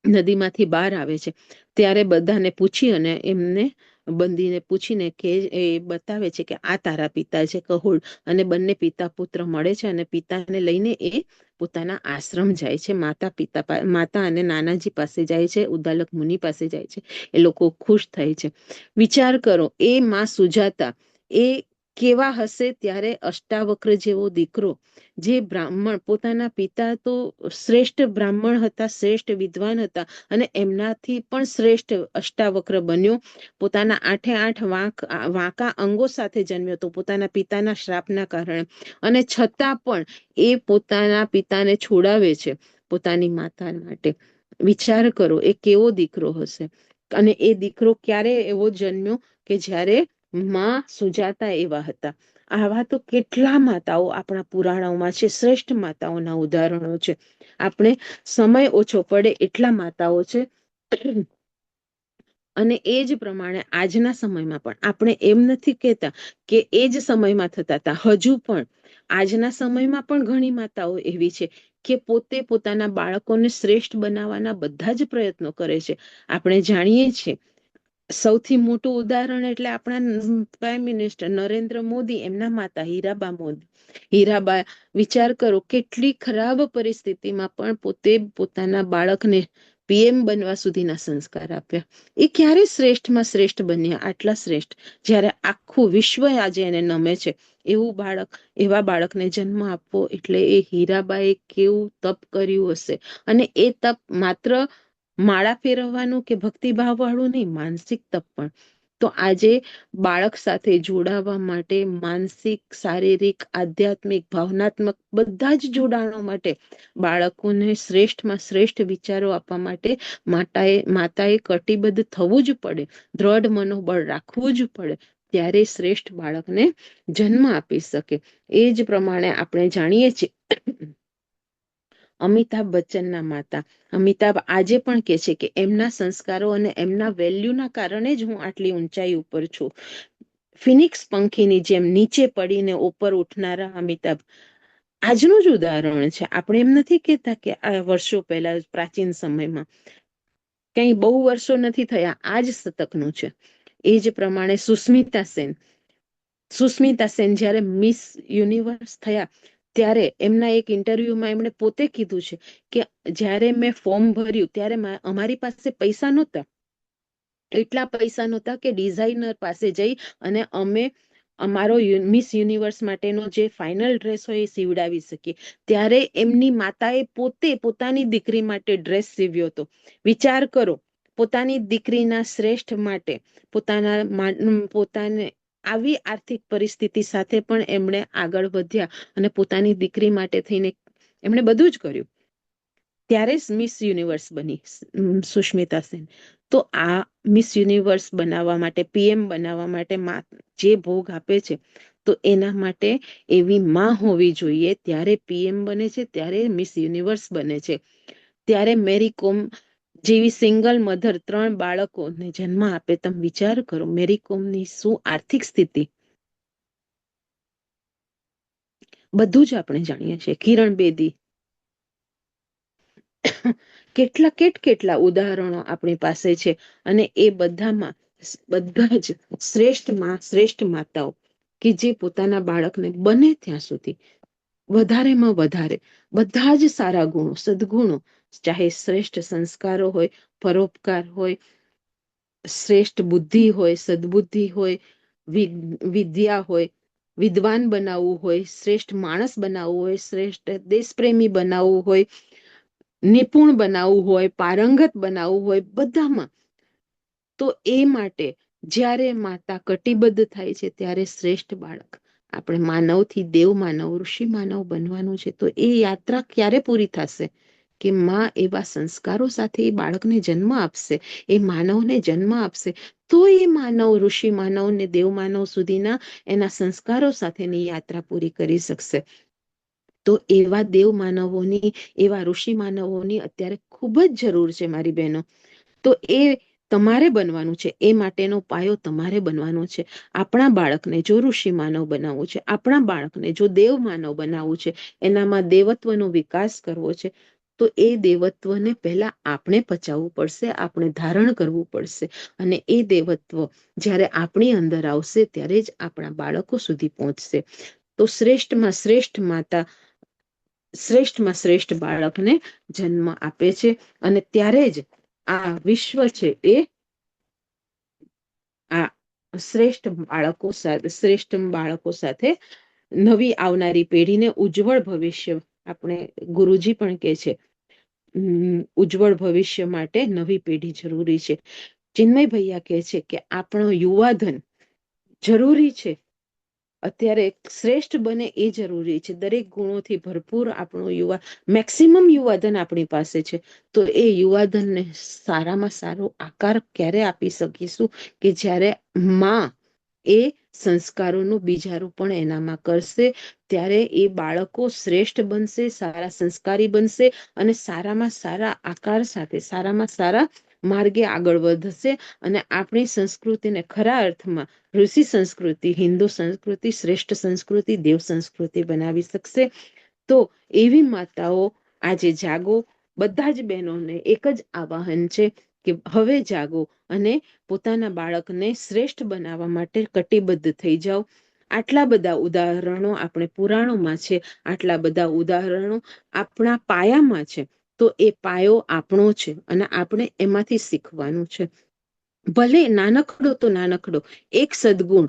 નદીમાંથી બહાર આવે છે. ત્યારે બધાને પૂછી અને એમને બંદીને પૂછીને કે એ બતાવે છે કે આ તારા પિતા છે કહોડ, અને બંને પિતા પુત્ર મળે છે અને પિતાને લઈને એ પોતાના આશ્રમ જાય છે. માતા અને નાનાજી પાસે જાય છે, ઉદ્દાલક મુનિ પાસે જાય છે. એ લોકો ખુશ થાય છે. વિચાર કરો, એ માં સુજાતા એ કેવા હશે ત્યારે અષ્ટાવક્ર જેવો દીકરો, જે બ્રાહ્મણ, પોતાના પિતા તો શ્રેષ્ઠ બ્રાહ્મણ હતા, શ્રેષ્ઠ વિદ્વાન હતા અને એમનાથી પણ શ્રેષ્ઠ અષ્ટાવક્ર બન્યો. પોતાના 8 વાંકા અંગો સાથે જન્મ્યો હતો પોતાના પિતાના શ્રાપના કારણે, અને છતાં પણ એ પોતાના પિતાને છોડાવે છે પોતાની માતા માટે. વિચાર કરો એ કેવો દીકરો હશે. અને એ દીકરો ક્યારે એવો જન્મ્યો કે જ્યારે માં સુજાતા એવા હતા. આવા તો કેટલા માતાઓ આપણા પુરાણોમાં છે, શ્રેષ્ઠ માતાઓના ઉદાહરણો છે. આપણે સમય ઓછો પડે એટલા માતાઓ છે. અને એ જ પ્રમાણે આજના સમયમાં પણ આપણે એમ નથી કહેતા કે એ જ સમયમાં થતા હતા, હજુ પણ આજના સમયમાં પણ ઘણી માતાઓ એવી છે કે પોતે પોતાના બાળકોને શ્રેષ્ઠ બનાવવાના બધા જ પ્રયત્નો કરે છે. આપણે જાણીએ છીએ સૌથી મોટું ઉદાહરણ એટલે આપણા પ્રાઇમ મિનિસ્ટર નરેન્દ્ર મોદી, એમના માતા હીરાબા મોદી. હીરાબા, વિચાર કરો કેટલી ખરાબ પરિસ્થિતિમાં પણ પોતે પોતાના બાળકને પીએમ બનવા સુધીના સંસ્કાર આપ્યા. એ ક્યારે શ્રેષ્ઠમાં શ્રેષ્ઠ બન્યા, આટલા શ્રેષ્ઠ, જ્યારે આખું વિશ્વ આજે એને નમે છે. એવા બાળકને જન્મ આપવો એટલે એ હીરાબાએ કેવું તપ કર્યું હશે. અને એ તપ માત્ર માળા ફેરવવાનું કે ભક્તિભાવ વાળું નહીં, માનસિક તપ પણ. તો આજે બાળક સાથે જોડાવા માટે માનસિક, શારીરિક, આધ્યાત્મિક, ભાવનાત્મક બધા જ જોડાણો માટે બાળકોને શ્રેષ્ઠમાં શ્રેષ્ઠ વિચારો આપવા માટે માતાએ કટિબદ્ધ થવું જ પડે, દ્રઢ મનોબળ રાખવું જ પડે, ત્યારે શ્રેષ્ઠ બાળકને જન્મ આપી શકે. એ જ પ્રમાણે આપણે જાણીએ છીએ અમિતાભ બચ્ચનના માતા, અમિતાભ આજે પણ કહે છે કે એમના સંસ્કારો અને એમના વેલ્યુના કારણે જ હું આટલી ઊંચાઈ ઉપર છું. ફિનિક્સ પંખીની જેમ નીચે પડીને ઉપર ઉઠનારા અમિતાભ આજનું જ ઉદાહરણ છે. આપણે એમ નથી કહેતા કે આ વર્ષો પહેલા, પ્રાચીન સમયમાં, કંઈ બહુ વર્ષો નથી થયા, આ જ શતકનું છે. એ જ પ્રમાણે સુસ્મિતા સેન જ્યારે મિસ યુનિવર્સ થયા ત્યારે એમના એક ઇન્ટરવ્યુમાં એમણે પોતે કીધું છે કે જ્યારે મેં ફોર્મ ભર્યું ત્યારે અમારી પાસે પૈસા નહોતા, એટલા પૈસા નહોતા કે ડિઝાઇનર પાસે જઈ અને અમે અમારો મિસ યુનિવર્સ માટેનો જે ફાઇનલ ડ્રેસ હોય એ સીવડાવી શકીએ. ત્યારે એમની માતાએ પોતે પોતાની દીકરી માટે ડ્રેસ સીવ્યો હતો. વિચાર કરો, પોતાની દીકરીના શ્રેષ્ઠ માટે પોતાને આવી આર્થિક પરિસ્થિતિ સાથે પણ એમણે આગળ વધ્યા અને પોતાની દીકરી માટે થઈને એમણે બધું જ કર્યું. ત્યારે મિસ યુનિવર્સ બની સુષ્મિતા સેન. તો આ મિસ યુનિવર્સ બનાવવા માટે, પીએમ બનાવવા માટે જે ભોગ આપે છે, તો એના માટે એવી માં હોવી જોઈએ. ત્યારે પીએમ બને છે, ત્યારે મિસ યુનિવર્સ બને છે. ત્યારે મેરી કોમ જેવી સિંગલ મધર 3 બાળકોને જન્મ આપે. તમે વિચાર કરો મેરી કોમની શું આર્થિક સ્થિતિ. બધું જ આપણે જાણીએ છીએ. કિરણ બેદી, કેટલા ઉદાહરણો આપણી પાસે છે. અને એ બધામાં બધા જ શ્રેષ્ઠ માતાઓ કે જે પોતાના બાળકને બને ત્યાં સુધી વધારેમાં વધારે બધા જ સારા ગુણો, સદગુણો, ચાહે શ્રેષ્ઠ સંસ્કારો હોય, પરોપકાર હોય, શ્રેષ્ઠ બુદ્ધિ હોય, સદબુદ્ધિ હોય, વિદ્યા હોય, વિદ્વાન બનાવવું હોય, શ્રેષ્ઠ માણસ બનાવવું હોય, શ્રેષ્ઠ દેશપ્રેમી બનાવવું હોય, નિપુણ બનાવવું હોય, પારંગત બનાવવું હોય, બધામાં. તો એ માટે જ્યારે માતા કટિબદ્ધ થાય છે ત્યારે શ્રેષ્ઠ બાળક આપણે માનવથી દેવ માનવ, ઋષિ માનવ બનવાનું છે. તો એ યાત્રા ક્યારે પૂરી થશે કે માં એવા સંસ્કારો સાથે એ બાળકને જન્મ આપશે, એ માનવને જન્મ આપશે, તો એ માનવ ઋષિ માનવ ને દેવ માનવ સુધીના એના સંસ્કારો સાથેની યાત્રા પૂરી કરી શકશે. તો એવા દેવ માનવોની, એવા ઋષિ માનવોની અત્યારે ખૂબ જ જરૂર છે મારી બહેનો. તો એ તમારે બનવાનું છે. એ માટેનો પાયો તમારે બનવાનો છે. આપણા બાળકને જો ઋષિ માનવ બનાવવું છે, આપણા બાળકને જો દેવ માનવ બનાવવું છે, એનામાં દેવત્વનો વિકાસ કરવો છે, તો એ દેવત્વને પહેલા આપણે પચાવવું પડશે, આપણે ધારણ કરવું પડશે. અને એ દેવત્વ જ્યારે આપણી અંદર આવશે ત્યારે જ આપણા બાળકો સુધી પહોંચશે. તો શ્રેષ્ઠમાં શ્રેષ્ઠ માતા શ્રેષ્ઠમાં શ્રેષ્ઠ બાળકને જન્મ આપે છે. અને ત્યારે જ આ વિશ્વ છે એ આ શ્રેષ્ઠ બાળકો સાથે નવી આવનારી પેઢીને ઉજ્જવળ ભવિષ્ય, આપણે ગુરુજી પણ કહે છે ઉજ્જવળ ભવિષ્ય માટે નવી પેઢી જરૂરી છે. ચિન્મય ભૈયા કહે છે કે આપણો યુવાધન જરૂરી છે. અત્યારે શ્રેષ્ઠ બને એ જરૂરી છે. દરેક ગુણોથી ભરપૂર આપણો મેક્સિમમ યુવાધન આપણી પાસે છે. તો એ યુવાધનને સારામાં સારો આકાર ક્યારે આપી શકીશું કે જ્યારે માં એ સંસ્કારોનું બીજારોપણ એનામાં કરશે. ત્યારે એ બાળકો શ્રેષ્ઠ બનશે, સારા સંસ્કારી બનશે અને સારામાં સારા આકાર સાથે સારામાં સારા માર્ગે આગળ વધશે. અને આપણી સંસ્કૃતિને ખરા અર્થમાં ઋષિ સંસ્કૃતિ, હિન્દુ સંસ્કૃતિ, શ્રેષ્ઠ સંસ્કૃતિ, દેવ સંસ્કૃતિ બનાવી શકશે. તો એવી માતાઓ આજે જાગો. બધા જ બહેનોને એક જ આવાહન છે કે હવે જાગો અને પોતાના બાળકને શ્રેષ્ઠ બનાવવા માટે કટિબદ્ધ થઈ જાઓ. આટલા બધા ઉદાહરણો આપણે પુરાણોમાં છે, આટલા બધા ઉદાહરણો આપણા પાયામાં છે. તો એ પાયો આપણો છે અને આપણે એમાંથી શીખવાનું છે. ભલે નાનકડો તો નાનકડો એક સદગુણ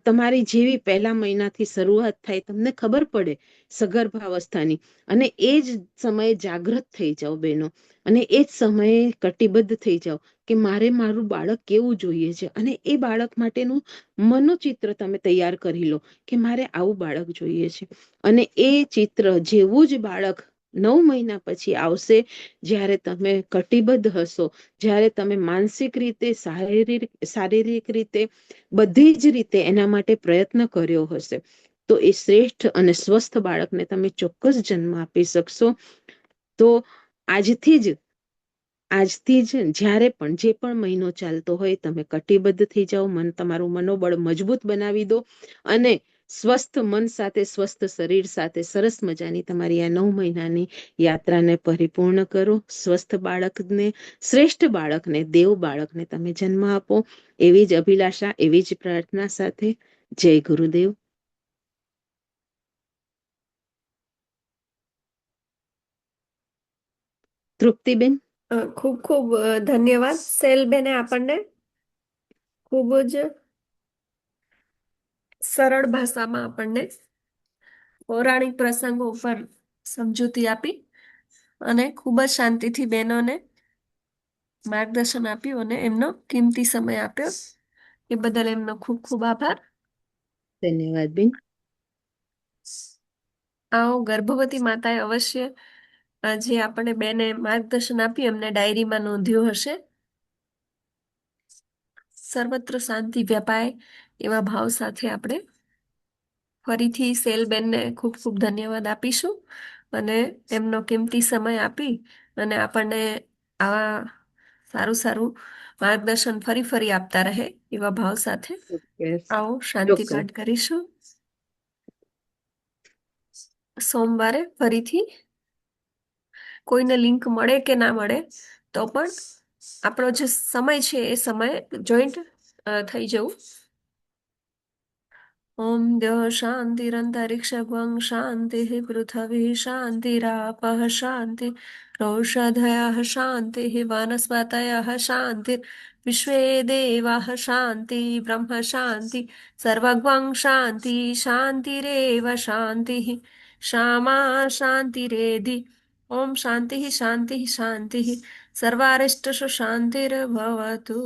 તમારી જેવી પહેલા મહિનાથી શરૂઆત થાય, તમને ખબર પડે સગર્ભાવસ્થાની, અને એ જ સમયે જાગૃત થઈ જાઓ બહેનો, અને એ જ સમયે કટિબદ્ધ થઈ જાઓ કે મારે મારું બાળક કેવું જોઈએ છે. અને એ બાળક માટેનું મનોચિત્ર તમે તૈયાર કરી લો કે મારે આવું બાળક જોઈએ છે. અને એ ચિત્ર જેવું જ બાળક 9 મહિના પછી આવશે. જ્યારે તમે કટિબદ્ધ હશો, જ્યારે તમે માનસિક રીતે, શારીરિક રીતે, બધી જ રીતે એના માટે પ્રયત્ન કર્યો હશે, તો એ શ્રેષ્ઠ અને સ્વસ્થ બાળકને તમે ચોક્કસ જન્મ આપી શકશો. તો આજથી જ જ્યારે પણ જે પણ મહિનો ચાલતો હોય, તમે કટિબદ્ધ થઈ જાઓ, તમારું મનોબળ મજબૂત બનાવી દો અને સ્વસ્થ મન સાથે, સ્વસ્થ શરીર સાથે સરસ મજાની તમારી આ 9 મહિનાની યાત્રાને પરિપૂર્ણ કરો. સ્વસ્થ બાળકને, શ્રેષ્ઠ બાળકને, દેવ બાળકને તમે જન્મ આપો. એવી જ અભિલાષા, એવી જ પ્રાર્થના સાથે જય ગુરુદેવ. તૃપ્તિબેન. ખૂબ ખૂબ ધન્યવાદ સેલબેને આપણને ખૂબ જ સરળ ભાષામાં આપણને પૌરાણિક પ્રસંગો ઉપર સમજૂતી આપી અને ખૂબ જ શાંતિથી બહેનોને માર્ગદર્શન આપ્યું અને એમનો કિંમતી સમય આપ્યો એ બદલ એમનો ખૂબ ખૂબ આભાર. ધન્યવાદ બેન. આવો ગર્ભવતી માતાએ અવશ્ય જે આપણે બેને માર્ગદર્શન આપ્યું એમને ડાયરીમાં નોંધ્યું હશે. સર્વત્ર શાંતિ વ્યાપાય એવા ભાવ સાથે આપણે ફરીથી સેલબેનને ખૂબ ખૂબ ધન્યવાદ આપીશું અને એમનો કિંમતી સમય આપી અને આપણને આવા સારું સારું માર્ગદર્શન ફરી ફરી આપતા રહે એવા ભાવ સાથે આવો શાંતિ ચોક્કસ. પાઠ કરીશું. સોમવારે ફરીથી કોઈને લિંક મળે કે ના મળે તો પણ આપણો જે સમય છે એ સમય જોઈન્ટ થઈ જવું. ઓમ દ્યો શાંતિરંતરિક્ષગં શાંતિ પૃથ્વી શાંતિરાપઃ શાંતિ રોષધયઃ શાંતિ વનસ્પતયઃ શાંતિ વિશ્વે દેવાઃ શાંતિ બ્રહ્મ શાંતિ સર્વગં શાંતિ શાંતિરેવ શાંતિ શામા શાંતિરેધિ. ઓમ શાંતિ શાંતિ શાંતિ સર્વારિષ્ટશુ શાંતિર્ભવતુ.